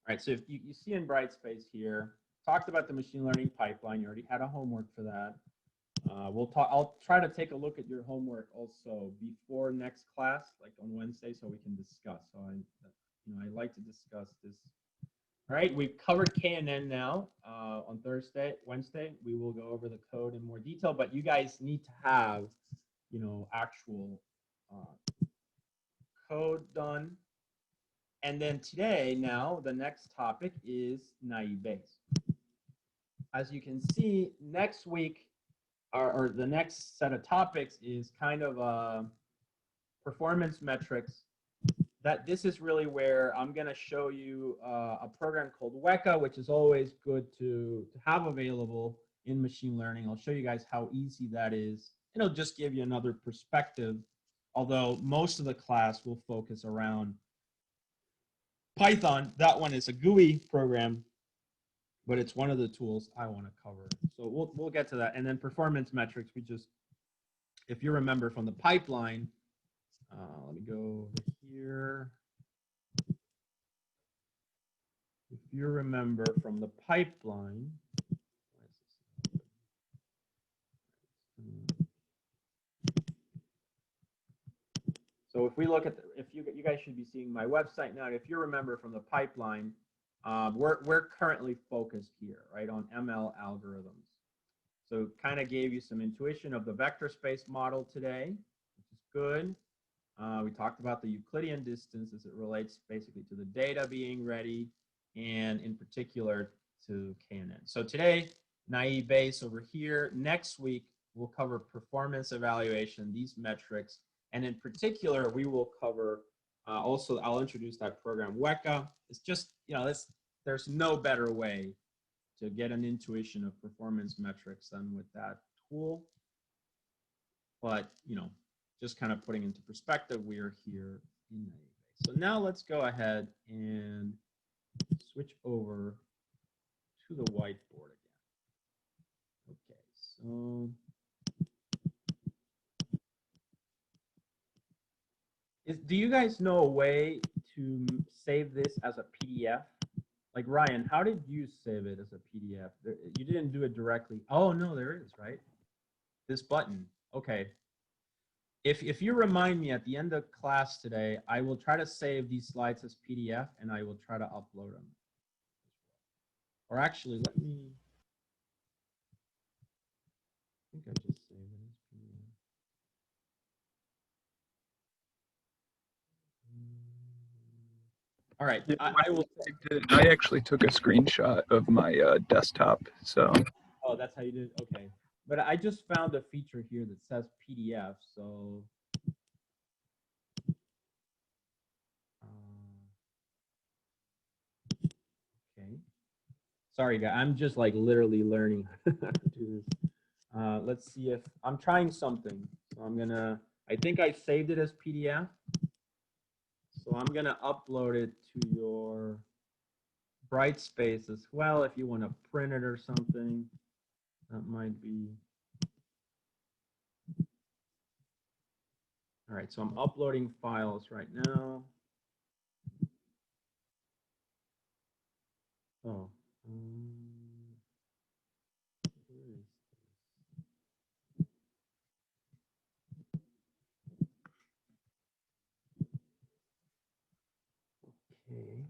All right, so if you see in Brightspace here, talked about the machine learning pipeline. You already had a homework for that. I'll try to take a look at your homework also before next class, like on Wednesday, so we can discuss. So I like to discuss this. All right, we've covered KNN now. On Wednesday, we will go over the code in more detail, but you guys need to have, you know, actual code done. And then today, now, the next topic is naive Bayes. As you can see, next week, or the next set of topics is kind of performance metrics. That this is really where I'm going to show you a program called Weka, which is always good to have available in machine learning. I'll show you guys how easy that is. It'll just give you another perspective, although most of the class will focus around Python. That one is a GUI program, but it's one of the tools I want to cover. So we'll get to that. And then performance metrics, if you remember from the pipeline, let me go over here. If you remember from the pipeline, so if we look at, if you guys should be seeing my website now. If you remember from the pipeline, we're currently focused here, right, on ML algorithms. So kind of gave you some intuition of the vector space model today, which is good. We talked about the Euclidean distance as it relates basically to the data being ready, and in particular to KNN. So today, naive Bayes over here. Next week, we'll cover performance evaluation, these metrics, and in particular, we will cover also, I'll introduce that program, WECA. It's just, there's no better way to get an intuition of performance metrics than with that tool. But, just kind of putting into perspective, we are here in naive Bayes. So now let's go ahead and switch over to the whiteboard again. Okay, so do you guys know a way to save this as a PDF? Like Ryan, how did you save it as a PDF? You didn't do it directly. Oh no, there is, right? This button. Okay. If you remind me at the end of class today, I will try to save these slides as PDF and I will try to upload them. Or actually, let me. I think I just saved it as PDF. All right. I actually took a screenshot of my desktop. So. Oh, that's how you did it? Okay. But I just found a feature here that says PDF. So. Okay. Sorry, guys. I'm just like literally learning how to do this. Let's see if I'm trying something. So I'm gonna. I think I saved it as PDF. So I'm gonna upload it to your Brightspace as well. If you want to print it or something, that might be. All right. So I'm uploading files right now. Oh. Okay.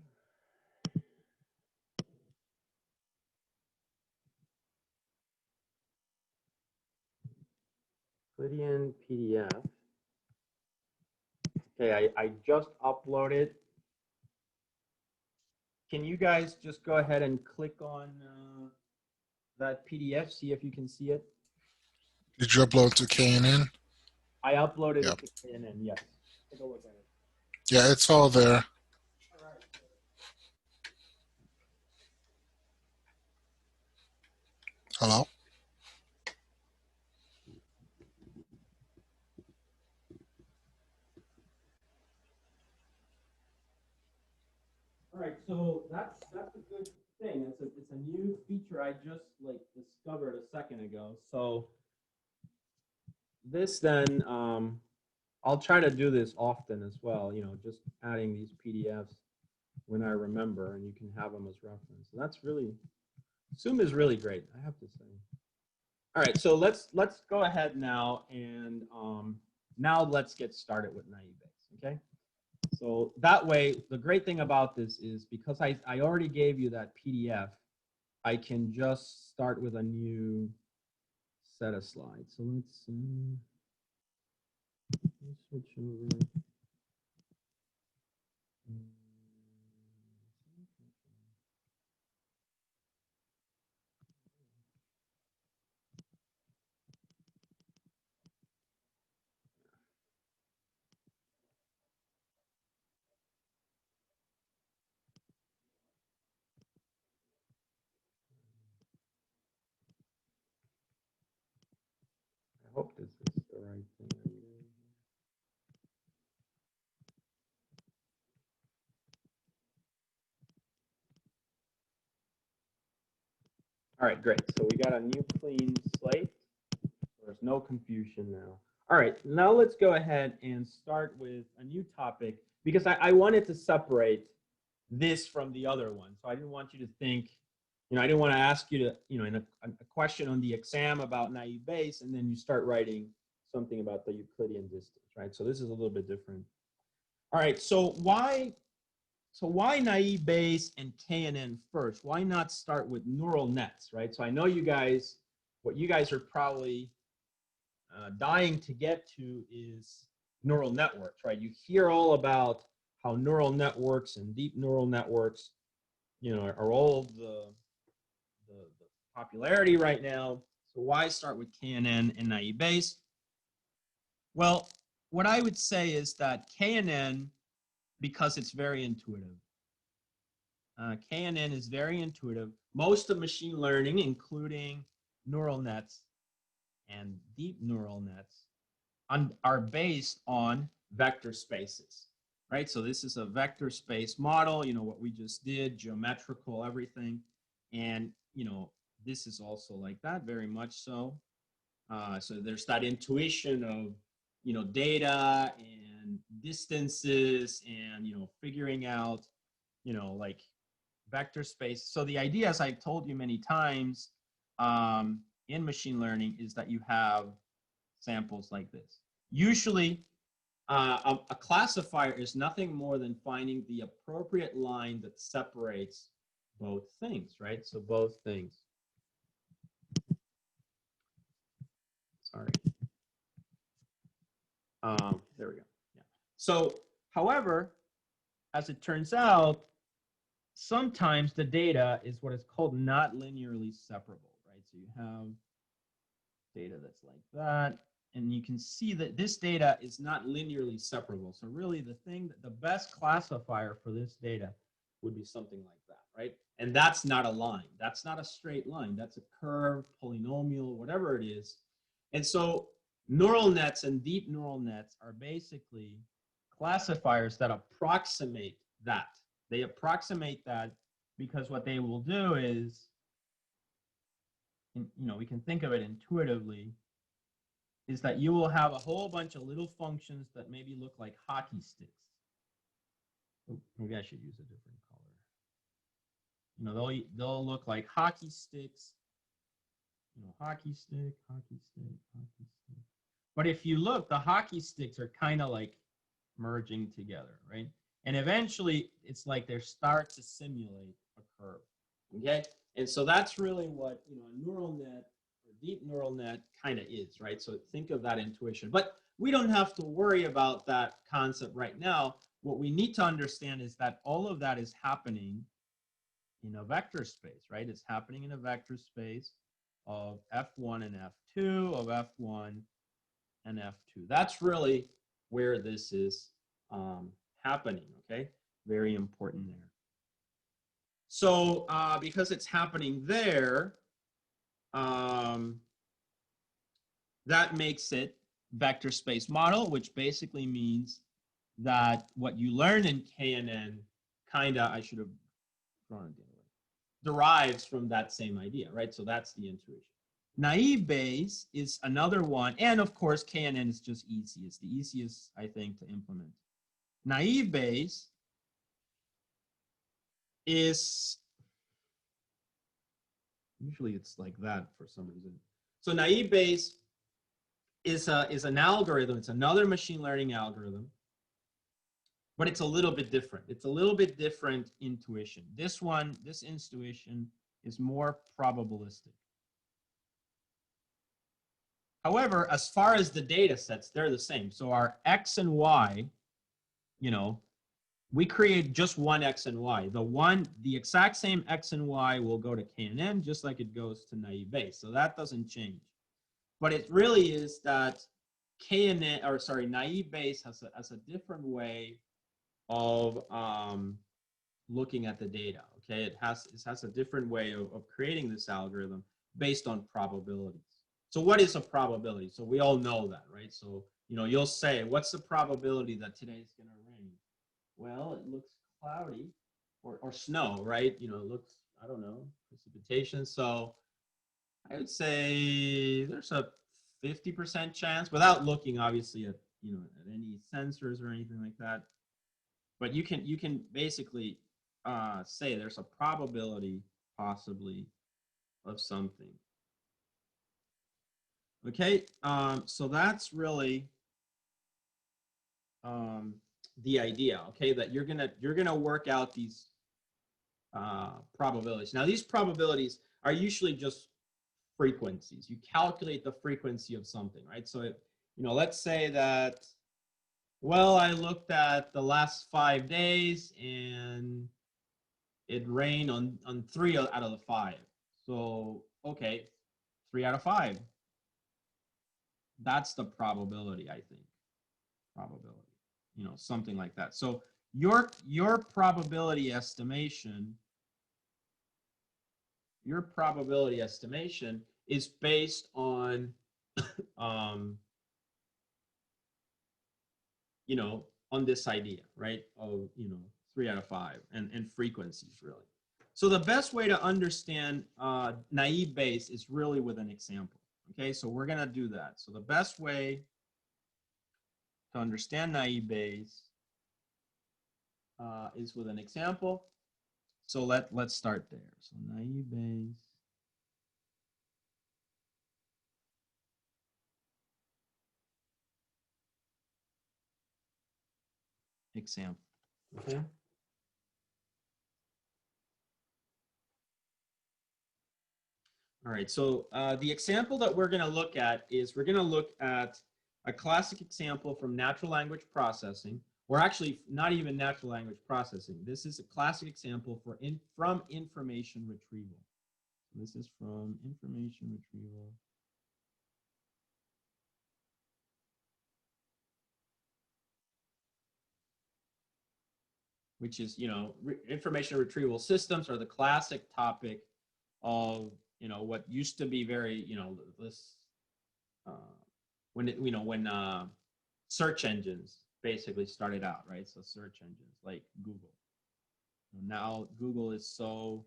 Euclidean PDF. Okay, I just uploaded. Can you guys just go ahead and click on that PDF, see if you can see it? Did you upload to KNN? I uploaded it to KNN, yes. Take a look at it. Yeah, it's all there. Hello? All right, so that's a good thing. It's a new feature I just like discovered a second ago. So this then I'll try to do this often as well, just adding these PDFs when I remember, and you can have them as reference. So that's really, Zoom is really great, I have to say. All right, so let's go ahead now, and now let's get started with naive Bayes, okay? So that way, the great thing about this is because I already gave you that PDF, I can just start with a new set of slides. So let's switch over. I hope this is the right thing I'm doing. All right, great. So we got a new clean slate. There's no confusion now. All right, now let's go ahead and start with a new topic because I wanted to separate this from the other one. So I didn't want you to think, I didn't want to ask you to, in a question on the exam about naive Bayes, and then you start writing something about the Euclidean distance, right? So this is a little bit different. All right, so why naive Bayes and KNN first? Why not start with neural nets, right? So I know you guys, what you guys are probably dying to get to is neural networks, right? You hear all about how neural networks and deep neural networks, you know, are all the popularity right now. So why start with KNN and naive Bayes? Well, what I would say is that KNN, because it's very intuitive. KNN is very intuitive. Most of machine learning, including neural nets and deep neural nets, are based on vector spaces, right? So this is a vector space model, you know, what we just did, geometrical, everything. And, you know, this is also like that, very much so. So there's that intuition of, you know, data and distances and, you know, figuring out, you know, like vector space. So the idea, as I've told you many times in machine learning, is that you have samples like this. Usually, a classifier is nothing more than finding the appropriate line that separates both things, right? So both things. Sorry. There we go. Yeah. So, however, as it turns out, sometimes the data is what is called not linearly separable, right? So you have data that's like that, and you can see that this data is not linearly separable. So really the thing, the best classifier for this data would be something like that, right? And that's not a line. That's not a straight line. That's a curve, polynomial, whatever it is. And so neural nets and deep neural nets are basically classifiers that approximate that. They approximate that because what they will do is, you know, we can think of it intuitively, is that you will have a whole bunch of little functions that maybe look like hockey sticks. Oh, maybe I should use a different color. You know, they'll look like hockey sticks. You know, hockey stick, hockey stick, hockey stick. But if you look, the hockey sticks are kind of like merging together, right? And eventually, it's like they start to simulate a curve, okay? And so that's really what, you know, a neural net or deep neural net kind of is, right? So think of that intuition. But we don't have to worry about that concept right now. What we need to understand is that all of that is happening in a vector space, right? It's happening in a vector space of F1 and F2, of F1 and F2. That's really where this is happening, okay? Very important there. So because it's happening there, that makes it vector space model, which basically means that what you learn in KNN I should have drawn it the other way, derives from that same idea, right? So that's the intuition. Naive Bayes is another one, and of course KNN is just easy. It's the easiest, I think, to implement. Naive Bayes is, usually it's like that for some reason. So naive Bayes is an algorithm. It's another machine learning algorithm, but it's a little bit different. It's a little bit different intuition. This intuition is more probabilistic. However, as far as the data sets, they're the same. So our X and Y, you know, we create just one X and Y. The exact same X and Y will go to KNN just like it goes to naive Bayes. So that doesn't change. But it really is that naive Bayes has a different way of looking at the data. Okay, it has a different way of creating this algorithm based on probabilities. So what is a probability? So we all know that, right? So, you know, you'll say, what's the probability that today's going to rain? Well, it looks cloudy or snow, right? You know, it looks, I don't know, precipitation. So I would say there's a 50% chance, without looking obviously at, you know, at any sensors or anything like that. But you can basically say there's a probability possibly of something. Okay, so that's really the idea. Okay, that you're gonna work out these probabilities. Now, these probabilities are usually just frequencies. You calculate the frequency of something, right? So, you know, let's say that Well, I looked at the last 5 days and it rained on 3 out of the 5. So, okay, 3 out of 5. That's the probability, I think. Probability, you know, something like that. So your probability estimation, is based on, you know, on this idea, right? Of, you know, 3 out of 5 and frequencies, really. So the best way to understand naive Bayes is really with an example. Okay, so we're gonna do that. So the best way to understand naive Bayes is with an example. So let's start there. So naive Bayes. Example. Okay. All right. So the example that we're going to look at is we're going to look at a classic example from natural language processing, or actually not even natural language processing. This is a classic example for from information retrieval. This is from information retrieval. Which is, you know, information retrieval systems are the classic topic of, you know, what used to be very, you know, this, when it, you know, when search engines basically started out, right? So search engines like Google. Now Google is so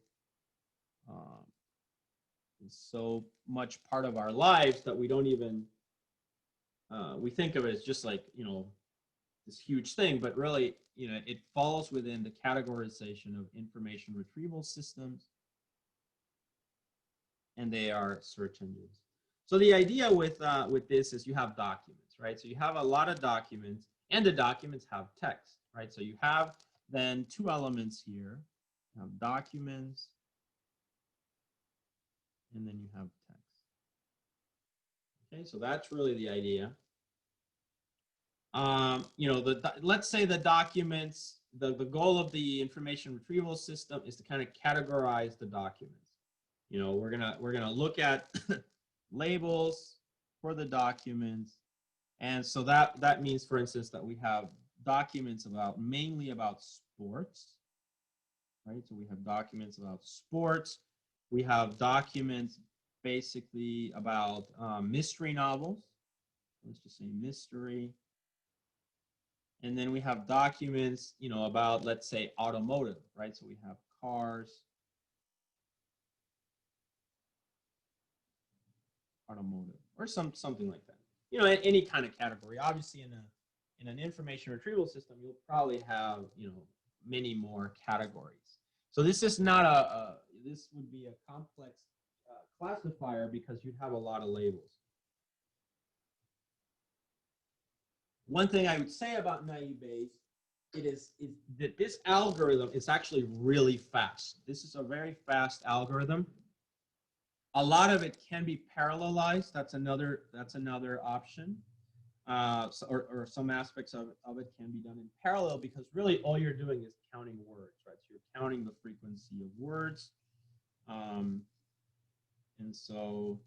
much part of our lives that we don't even, we think of it as just like, you know, this huge thing, but really, you know, it falls within the categorization of information retrieval systems, and they are search engines. So the idea with this is you have documents, right? So you have a lot of documents, and the documents have text, right? So you have then 2 elements here. You have documents, and then you have text. Okay, so that's really the idea. You know, let's say the documents, the goal of the information retrieval system is to kind of categorize the documents. You know, we're gonna look at labels for the documents, and so that means, for instance, that we have documents mainly about sports, right? So we have documents about sports. We have documents basically about mystery novels. Let's just say mystery. And then we have documents, you know, about, let's say, automotive, right? So we have cars, automotive, or something like that. You know, any kind of category. Obviously, in an information retrieval system, you'll probably have, you know, many more categories. So this is not this would be a complex classifier because you'd have a lot of labels. One thing I would say about naive Bayes is that this algorithm is actually really fast. This is a very fast algorithm. A lot of it can be parallelized. That's another option. Or some aspects of it can be done in parallel, because really all you're doing is counting words, right? So you're counting the frequency of words. And so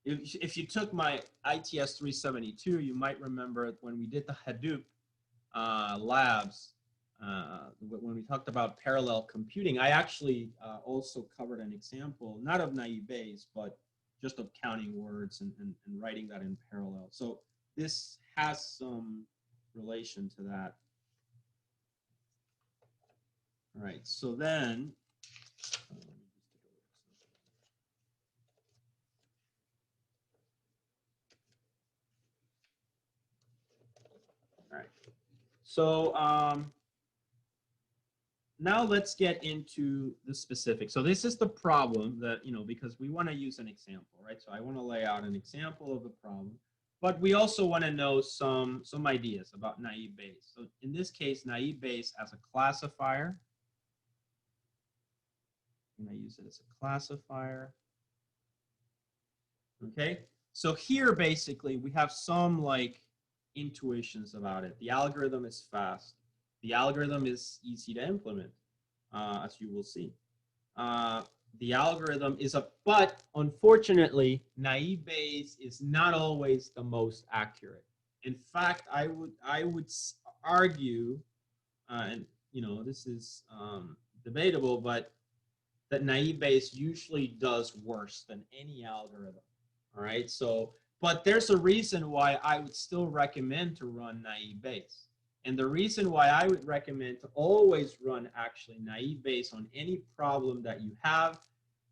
if you took my ITS 372, you might remember when we did the Hadoop labs, when we talked about parallel computing, I actually also covered an example, not of naive Bayes, but just of counting words and writing that in parallel. So this has some relation to that. All right, so then, all right, so now let's get into the specifics. So this is the problem that, you know, because we want to use an example, right? So I want to lay out an example of the problem, but we also want to know some ideas about naive Bayes. So in this case, naive Bayes as a classifier. I'm going to use it as a classifier. Okay, so here basically we have some like intuitions about it. The algorithm is fast. The algorithm is easy to implement, as you will see. The algorithm is but unfortunately, naive Bayes is not always the most accurate. In fact, I would argue, and you know, this is debatable, but that naive Bayes usually does worse than any algorithm. All right, so but there's a reason why I would still recommend to run naive Bayes. And the reason why I would recommend to always run actually naive Bayes on any problem that you have,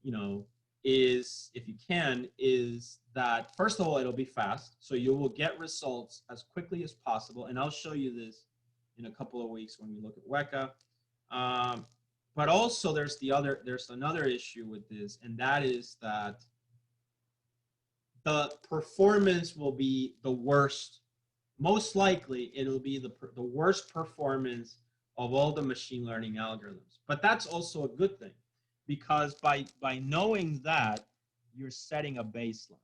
you know, is, if you can, is that first of all, it'll be fast. So you will get results as quickly as possible. And I'll show you this in a couple of weeks when we look at Weka. But also there's another issue with this, and that is that the performance will be the worst. Most likely, it'll be the worst performance of all the machine learning algorithms. But that's also a good thing, because by knowing that, you're setting a baseline.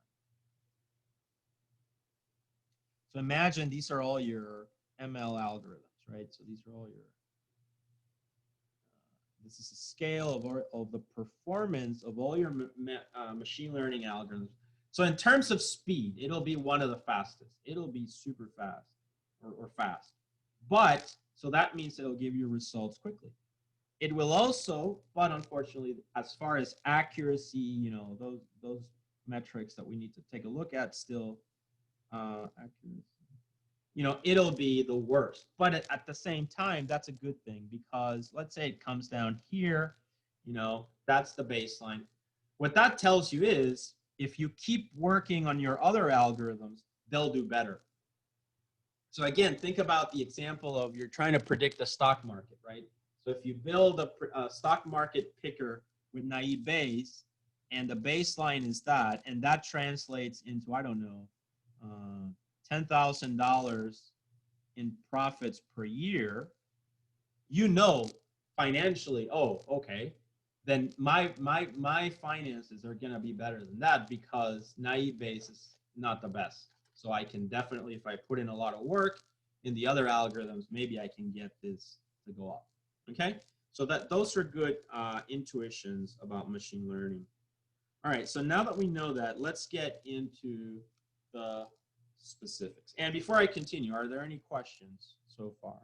So imagine these are all your ML algorithms, right? So these are all your, this is a scale of the performance of all your machine learning algorithms. So in terms of speed, it'll be one of the fastest. It'll be super fast or fast. But, so that means it'll give you results quickly. It will also, but unfortunately, as far as accuracy, you know, those metrics that we need to take a look at still, accuracy, you know, it'll be the worst. But at the same time, that's a good thing, because let's say it comes down here, you know, that's the baseline. What that tells you is, if you keep working on your other algorithms, they'll do better. So again, think about the example of you're trying to predict the stock market, right? So if you build a stock market picker with naive Bayes, and the baseline is that, and that translates into, I don't know, $10,000 in profits per year, you know, financially, oh, okay, then my finances are gonna be better than that, because naive Bayes is not the best. So I can definitely, if I put in a lot of work in the other algorithms, maybe I can get this to go up. Okay, so those are good intuitions about machine learning. All right, so now that we know that, let's get into the specifics. And before I continue, are there any questions so far?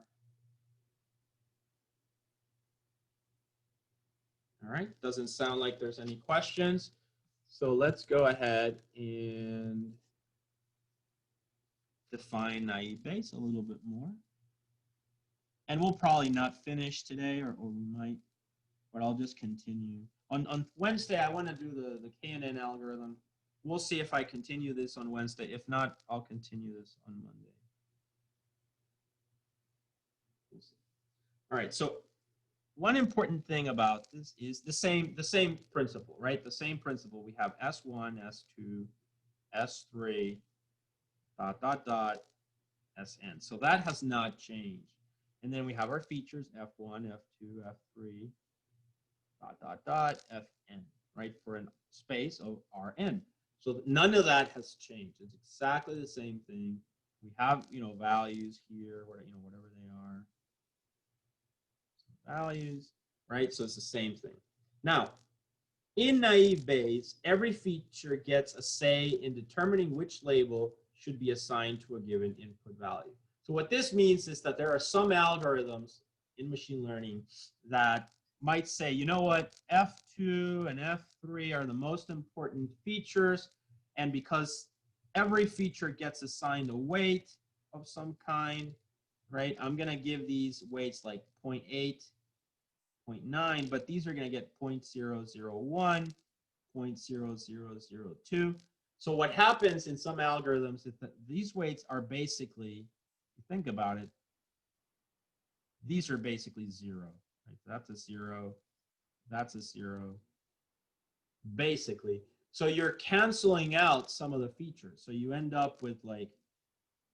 All right, doesn't sound like there's any questions. So let's go ahead and define naive Bayes a little bit more. And we'll probably not finish today, or we might, but I'll just continue. On Wednesday, I want to do the KNN algorithm. We'll see if I continue this on Wednesday. If not, I'll continue this on Monday. We'll see. All right, so one important thing about this is the same principle, right? The same principle. We have S1, S2, S3, ... Sn. So that has not changed. And then we have our features, F1, F2, F3, ... Fn, right? For a space of Rn. So none of that has changed. It's exactly the same thing. We have, you know, values here, or, you know, whatever they are. Values, right? So it's the same thing. Now, in naive Bayes, every feature gets a say in determining which label should be assigned to a given input value. So what this means is that there are some algorithms in machine learning that might say, you know what, F2 and F3 are the most important features, and because every feature gets assigned a weight of some kind, right, I'm going to give these weights like 0.8, 0.9, but these are going to get 0.001, 0.0002. So what happens in some algorithms is that these weights are basically, if you think about it, these are basically zero. Right? That's a zero. That's a zero. Basically. So you're canceling out some of the features. So you end up with, like,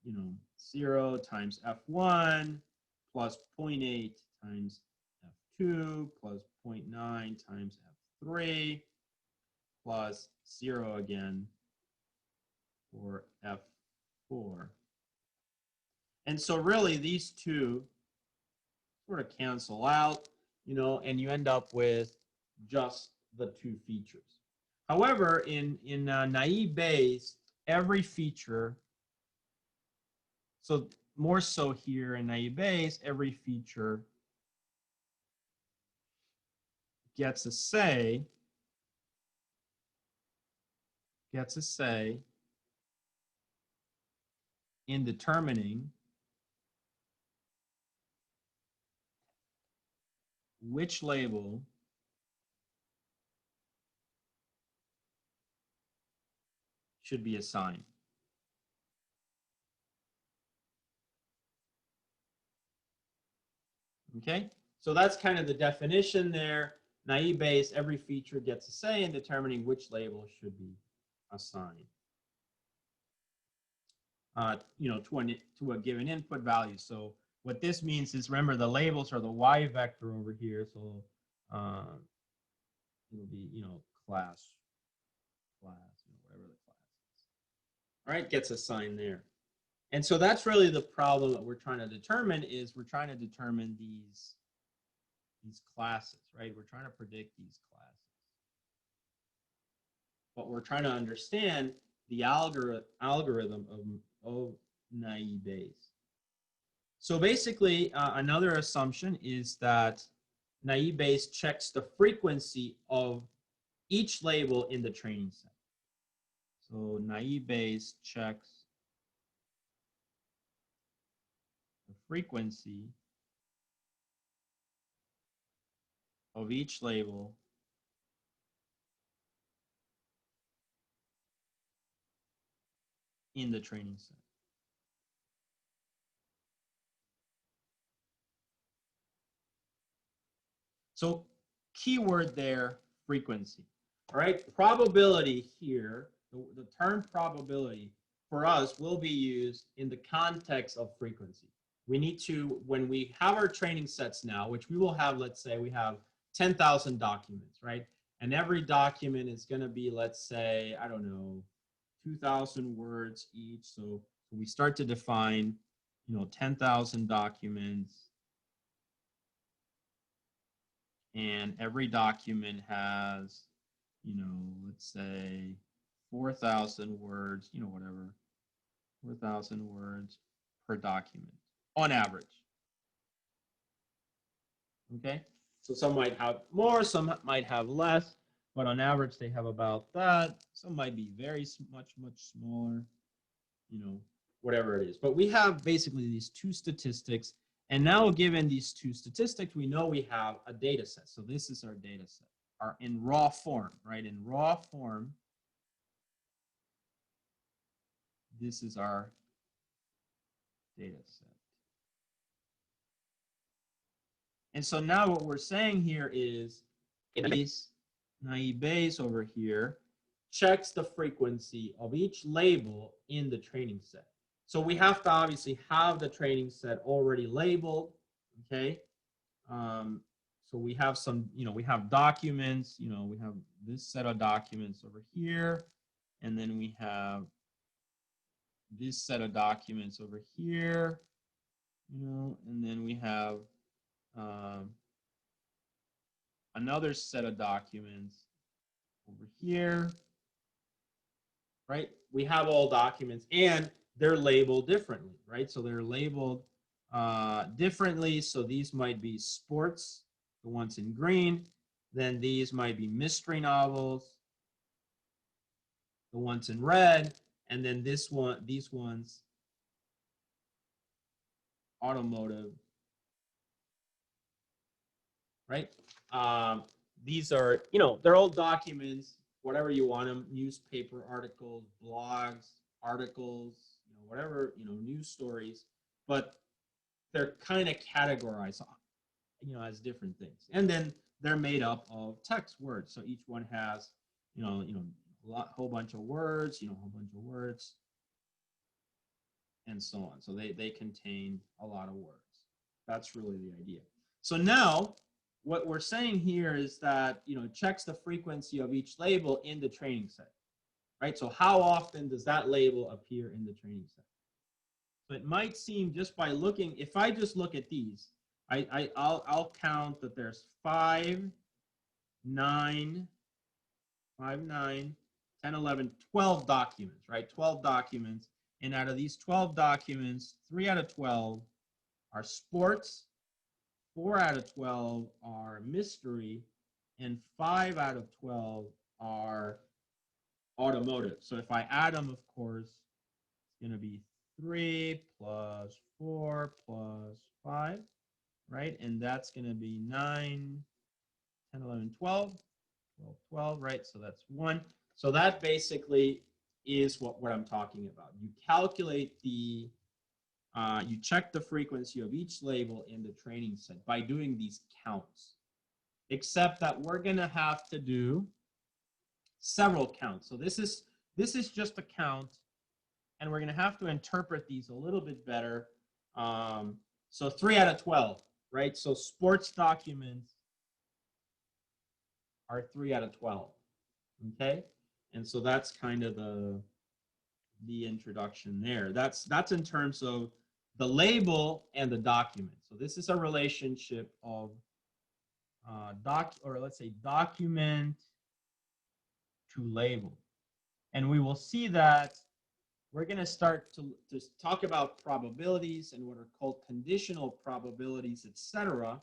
you know, 0 times F1 plus 0.8 times F2 plus 0.9 times F3 plus 0 again for F4. And so really these two sort of cancel out, you know, and you end up with just the two features. However, in naive Bayes, every feature, so more so here in naive Bayes, every feature gets a say in determining which label should be assigned. Okay, so that's kind of the definition there. Naive Bayes, every feature gets a say in determining which label should be assigned. You know, to a given input value. So what this means is, remember, the labels are the y vector over here. So it'll be, you know, class, you know, whatever the class is. All right, gets assigned there. And so that's really the problem that we're trying to determine, is we're trying to determine these classes, right? We're trying to predict these classes. But we're trying to understand the algorithm of naive Bayes. So basically, another assumption is that naive Bayes checks the frequency of each label in the training set. So naive Bayes checks the frequency of each label in the training set. So keyword there, frequency. All right, probability here, the term probability for us will be used in the context of frequency. We need to, when we have our training sets now, which we will have, let's say we have 10,000 documents, right? And every document is going to be, let's say, I don't know, 2,000 words each. So we start to define, you know, 10,000 documents. And every document has, you know, let's say 4,000 words, you know, whatever, 4,000 words per document on average. Okay, so some might have more, some might have less, but on average they have about that. Some might be very much smaller, you know, whatever it is. But we have basically these two statistics. And now, given these two statistics, we know we have a data set. So this is our data set, in raw form, right? In raw form, this is our data set. And so now what we're saying here is, naive Bayes over here checks the frequency of each label in the training set. So we have to obviously have the training set already labeled, okay? So we have some, you know, we have documents, you know, we have this set of documents over here, and then we have this set of documents over here, you know, and then we have another set of documents over here, right? We have all documents, and they're labeled differently, right? So they're labeled differently. So these might be sports, the ones in green. Then these might be mystery novels, the ones in red. And then these ones, automotive, right? These are, you know, they're all documents, whatever you want them, newspaper articles, blogs, articles, you know, whatever, you know, news stories, but they're kind of categorized, you know, as different things. And then they're made up of text words. So each one has, you know, whole bunch of words, you know, whole bunch of words, and so on. So they contain a lot of words. That's really the idea. So now what we're saying here is that, you know, it checks the frequency of each label in the training set, right? So how often does that label appear in the training set? So it might seem just by looking, if I just look at these, I'll count that there's 5, 9, 5, 9, 10, 11, 12 documents, right? 12 documents. And out of these 12 documents, 3 out of 12 are sports, 4 out of 12 are mystery, and 5 out of 12 are automotive. So if I add them, of course, it's going to be 3 plus 4 plus 5, right? And that's going to be 9, 10, 11, 12, 12, 12, right? So that's 1. So that basically is what I'm talking about. You calculate the, you check the frequency of each label in the training set by doing these counts, except that we're going to have to do several counts. So this is just a count, and we're going to have to interpret these a little bit better. So 3 out of 12, right? So sports documents are 3 out of 12, okay? And so that's kind of the introduction there. That's in terms of the label and the document. So this is a relationship of document to label. And we will see that we're going to start to talk about probabilities and what are called conditional probabilities, etc.,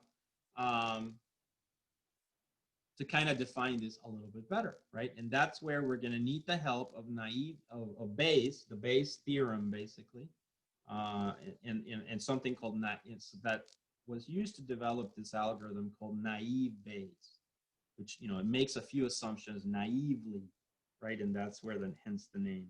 to kind of define this a little bit better, right? And that's where we're going to need the help of Bayes, the Bayes theorem, basically, and something called that was used to develop this algorithm called naive Bayes, which, you know, it makes a few assumptions naively, right? And that's where hence the name.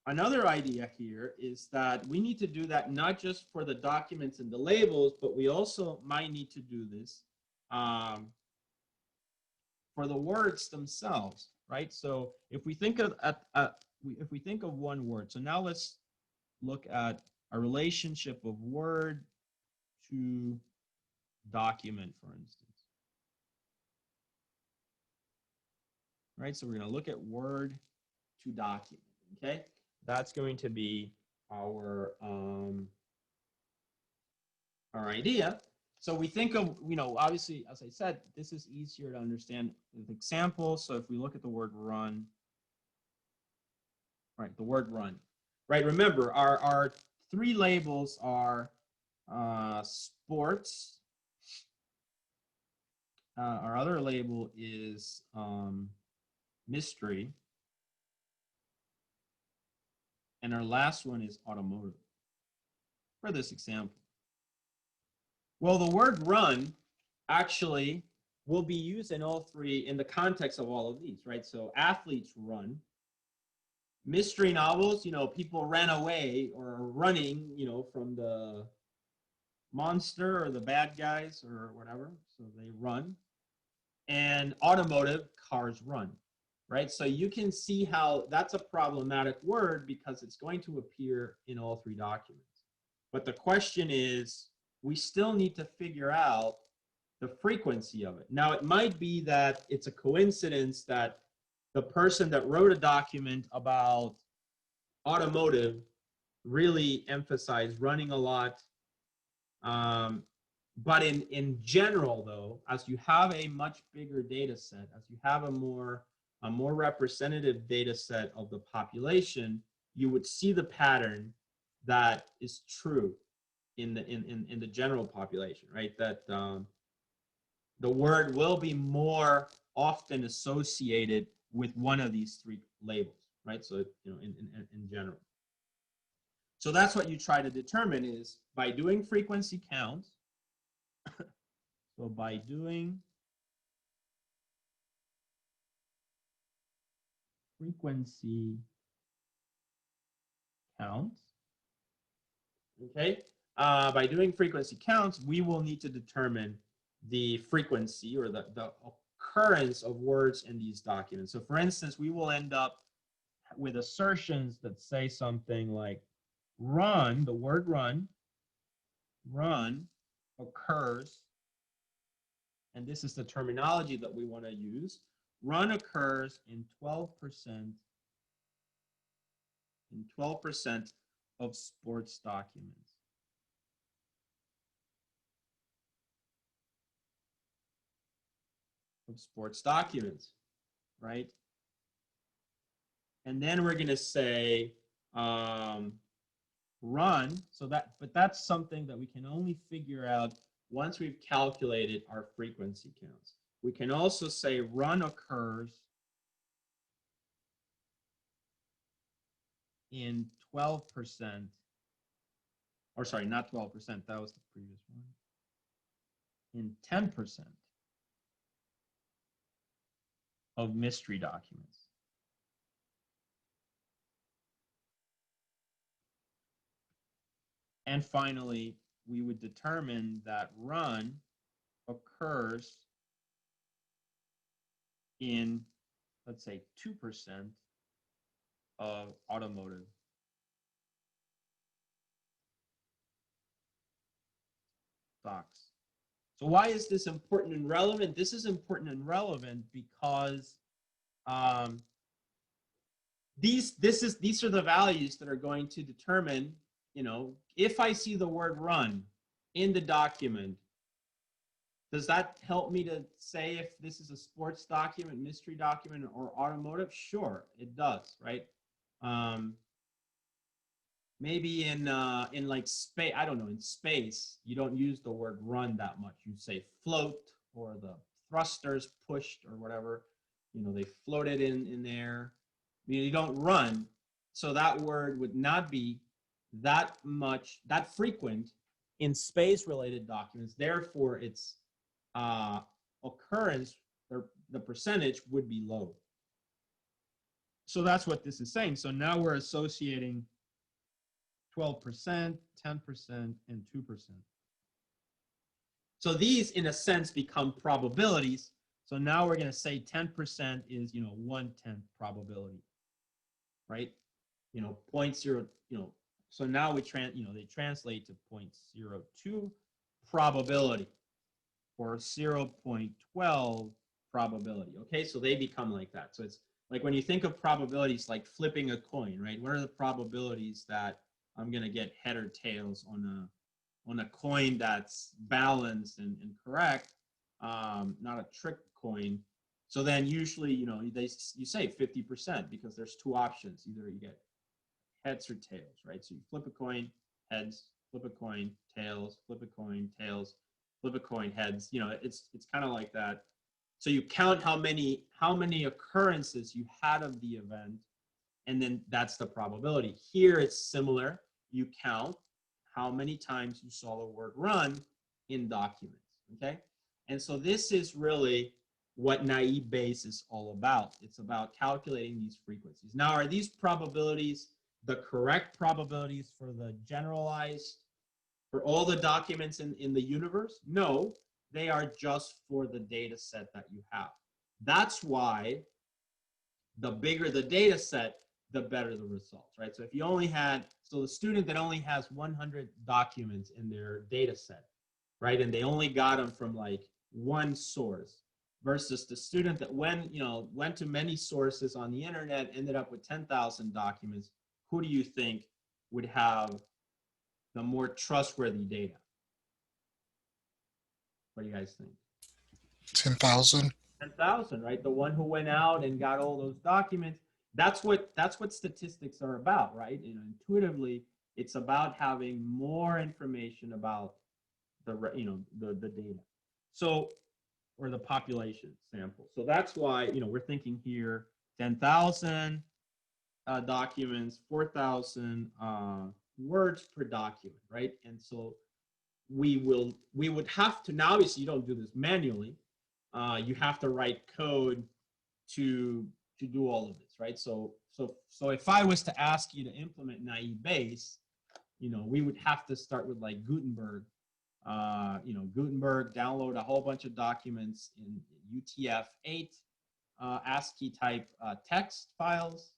Another idea here is that we need to do that not just for the documents and the labels, but we also might need to do this for the words themselves, right? So if we think of if we think of one word, so now let's look at a relationship of word to document, for instance. Right, so we're going to look at word to document, okay? That's going to be our idea. So we think of, you know, obviously, as I said, this is easier to understand with examples. So if we look at the word run, right, the word run, right? Remember, our 3 labels are sports. Our other label is mystery. And our last one is automotive for this example. Well, the word run actually will be used in all 3 in the context of all of these, right? So athletes run. Mystery novels, you know, people ran away or are running, you know, from the monster or the bad guys or whatever. So they run. And automotive, cars run, right? So you can see how that's a problematic word because it's going to appear in all 3 documents. But the question is, we still need to figure out the frequency of it. Now, it might be that it's a coincidence that the person that wrote a document about automotive really emphasized running a lot. But in general, though, as you have a much bigger data set, as you have a more representative data set of the population, you would see the pattern that is true in the general population, right? That the word will be more often associated with one of these 3 labels, right? So, you know, in general. So that's what you try to determine is by doing frequency counts. So by doing frequency counts, okay, by doing frequency counts, we will need to determine the frequency or the occurrence of words in these documents. So for instance, we will end up with assertions that say something like run, the word run occurs, and this is the terminology that we want to use. Run occurs in 12% of sports documents. Of sports documents, right? And then we're going to say run. So that, but that's something that we can only figure out once we've calculated our frequency counts. We can also say run occurs in 12%, or sorry, not 12%, that was the previous one, in 10% of mystery documents. And finally, we would determine that run occurs in, let's say, 2% of automotive stocks. So why is this important and relevant? This is important and relevant because these are the values that are going to determine, you know, if I see the word run in the document, does that help me to say if this is a sports document, mystery document, or automotive? Sure, it does, right? Maybe in like space, I don't know, in space, you don't use the word run that much. You say float, or the thrusters pushed, or whatever. You know, they floated in there. You don't run. So that word would not be that frequent in space-related documents. Therefore, its occurrence, or the percentage, would be low. So that's what this is saying. So now we're associating 12%, 10%, and 2%. So these, in a sense, become probabilities. So now we're going to say 10% is, you know, 1/10 probability, right? You know, 0.0, you know, so now we they translate to 0.02 probability, or 0.12 probability. Okay, so they become like that. So it's like when you think of probabilities, like flipping a coin, right? What are the probabilities that I'm going to get head or tails on a coin that's balanced and correct, not a trick coin? So then usually, you know, you say 50% because there's two options. Either you get heads or tails, right? So you flip a coin, heads, flip a coin, tails, flip a coin, tails, flip a coin, heads. You know, it's kind of like that. So you count how many occurrences you had of the event, and then that's the probability. Here it's similar. You count how many times you saw the word run in documents, okay? And so this is really what naive Bayes is all about. It's about calculating these frequencies. Now, are these probabilities the correct probabilities for the generalized, for all the documents in the universe? No, they are just for the data set that you have. That's why the bigger the data set, the better the results, right? So if you only had, so the student that only has 100 documents in their data set, right, and they only got them from like one source, versus the student that went to many sources on the internet, ended up with 10,000 documents, who do you think would have the more trustworthy data? What do you guys think? 10,000. 10,000, right? The one who went out and got all those documents. That's what statistics are about, right? You know, intuitively, it's about having more information about the data. So, or the population sample. So that's why, you know, we're thinking here 10,000 documents, 4,000 words per document, right? And so we would have to, now obviously you don't do this manually. You have to write code to do all of this, right? So if I was to ask you to implement naive Bayes, you know, we would have to start with like Gutenberg. Gutenberg, download a whole bunch of documents in UTF-8 ASCII type text files.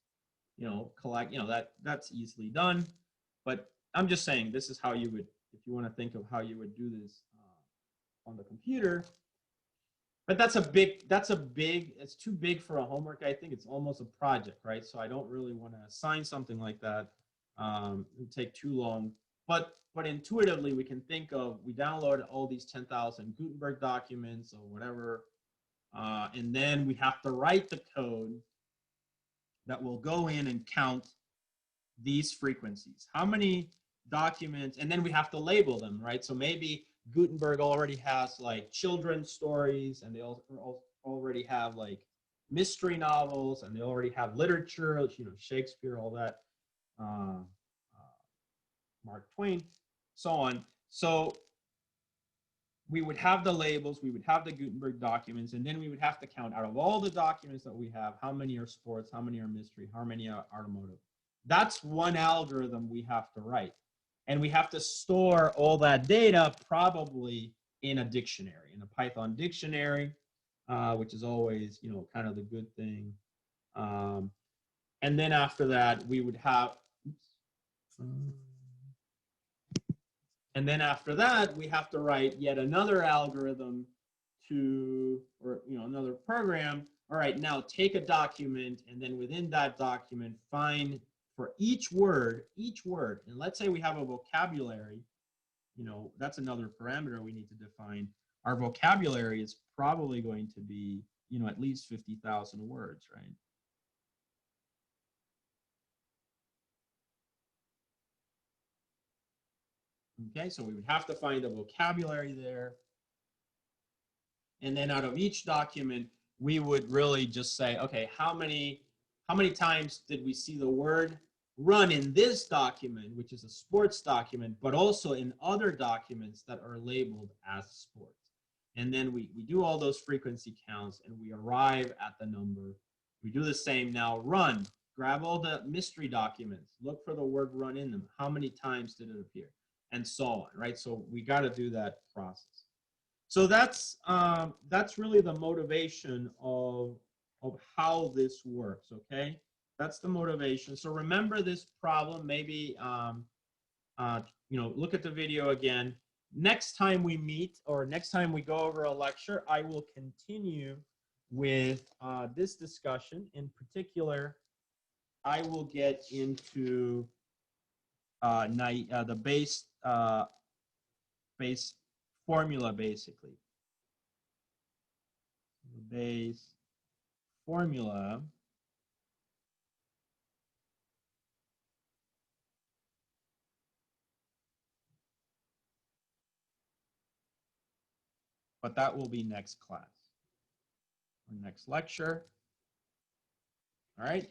You know, collect. You know, that's easily done. But I'm just saying, this is how you would, if you want to think of how you would do this on the computer. But it's too big for a homework. I think it's almost a project, right? So I don't really want to assign something like that. It'll take too long. But intuitively, we can think of, we download all these 10,000 Gutenberg documents or whatever, and then we have to write the code that will go in and count these frequencies. How many documents, and then we have to label them, right? So maybe Gutenberg already has like children's stories, and they already have like mystery novels, and they already have literature, you know, Shakespeare, all that, Mark Twain, so on. So we would have the labels, we would have the Gutenberg documents, and then we would have to count out of all the documents that we have, how many are sports, how many are mystery, how many are automotive. That's one algorithm we have to write. And we have to store all that data probably in a dictionary, in a Python dictionary, which is always, you know, kind of the good thing. And then after that, we would have, and then after that, we have to write yet another algorithm to, or, you know, another program. All right, now take a document, and then within that document, find for each word, and let's say we have a vocabulary, you know, that's another parameter we need to define. Our vocabulary is probably going to be, you know, at least 50,000 words, right? Okay, so we would have to find a vocabulary there. And then out of each document, we would really just say, okay, how many times did we see the word run in this document, which is a sports document, but also in other documents that are labeled as sports. And then we do all those frequency counts, and we arrive at the number. We do the same now, run, grab all the mystery documents, look for the word run in them. How many times did it appear? And so on, right? So we got to do that process. So that's really the motivation of how this works, okay? That's the motivation. So remember this problem, maybe, you know, look at the video again. Next time we meet, or next time we go over a lecture, I will continue with this discussion. In particular, I will get into the base formula, basically. The base formula. But that will be next class or next lecture. All right.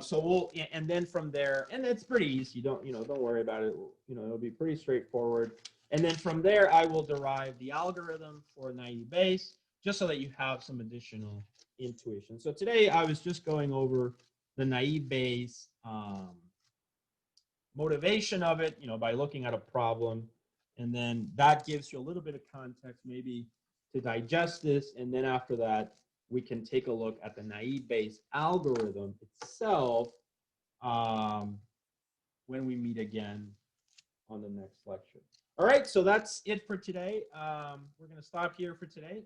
So we'll, and then from there, and it's pretty easy. Don't worry about it. You know, it'll be pretty straightforward. And then from there, I will derive the algorithm for naive Bayes, just so that you have some additional intuition. So today I was just going over the naive Bayes motivation of it, you know, by looking at a problem. And then that gives you a little bit of context, maybe to digest this. And then after that, we can take a look at the naive Bayes algorithm itself when we meet again on the next lecture. All right, so that's it for today. We're going to stop here for today.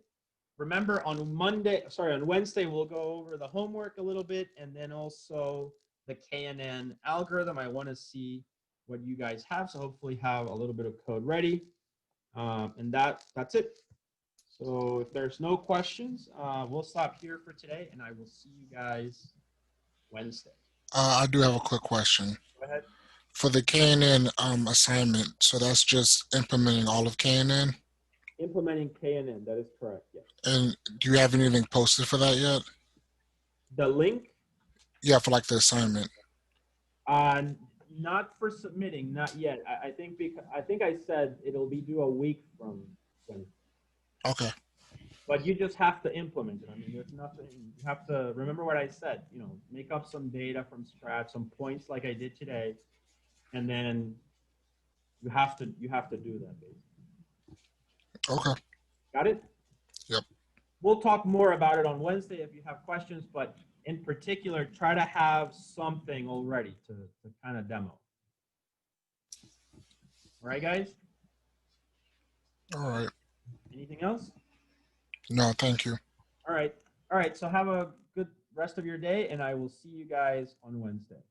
Remember, on Wednesday, we'll go over the homework a little bit, and then also the KNN algorithm. I want to see what you guys have, so hopefully have a little bit of code ready. And that's it. So if there's no questions, we'll stop here for today, and I will see you guys Wednesday. I do have a quick question. Go ahead. For the KNN assignment, so that's just implementing all of KNN? Implementing KNN, that is correct, yes. And do you have anything posted for that yet? The link? Yeah, for like the assignment. Not for submitting, not yet. I think I said it'll be due a week from Wednesday. Okay. But you just have to implement it. I mean, there's nothing, you have to remember what I said, you know, make up some data from scratch, some points like I did today, and then you have to do that basically. Okay. Got it? Yep. We'll talk more about it on Wednesday if you have questions, but in particular, try to have something already to kind of demo. All right, guys? All right. Anything else? No, thank you. All right. So have a good rest of your day, and I will see you guys on Wednesday.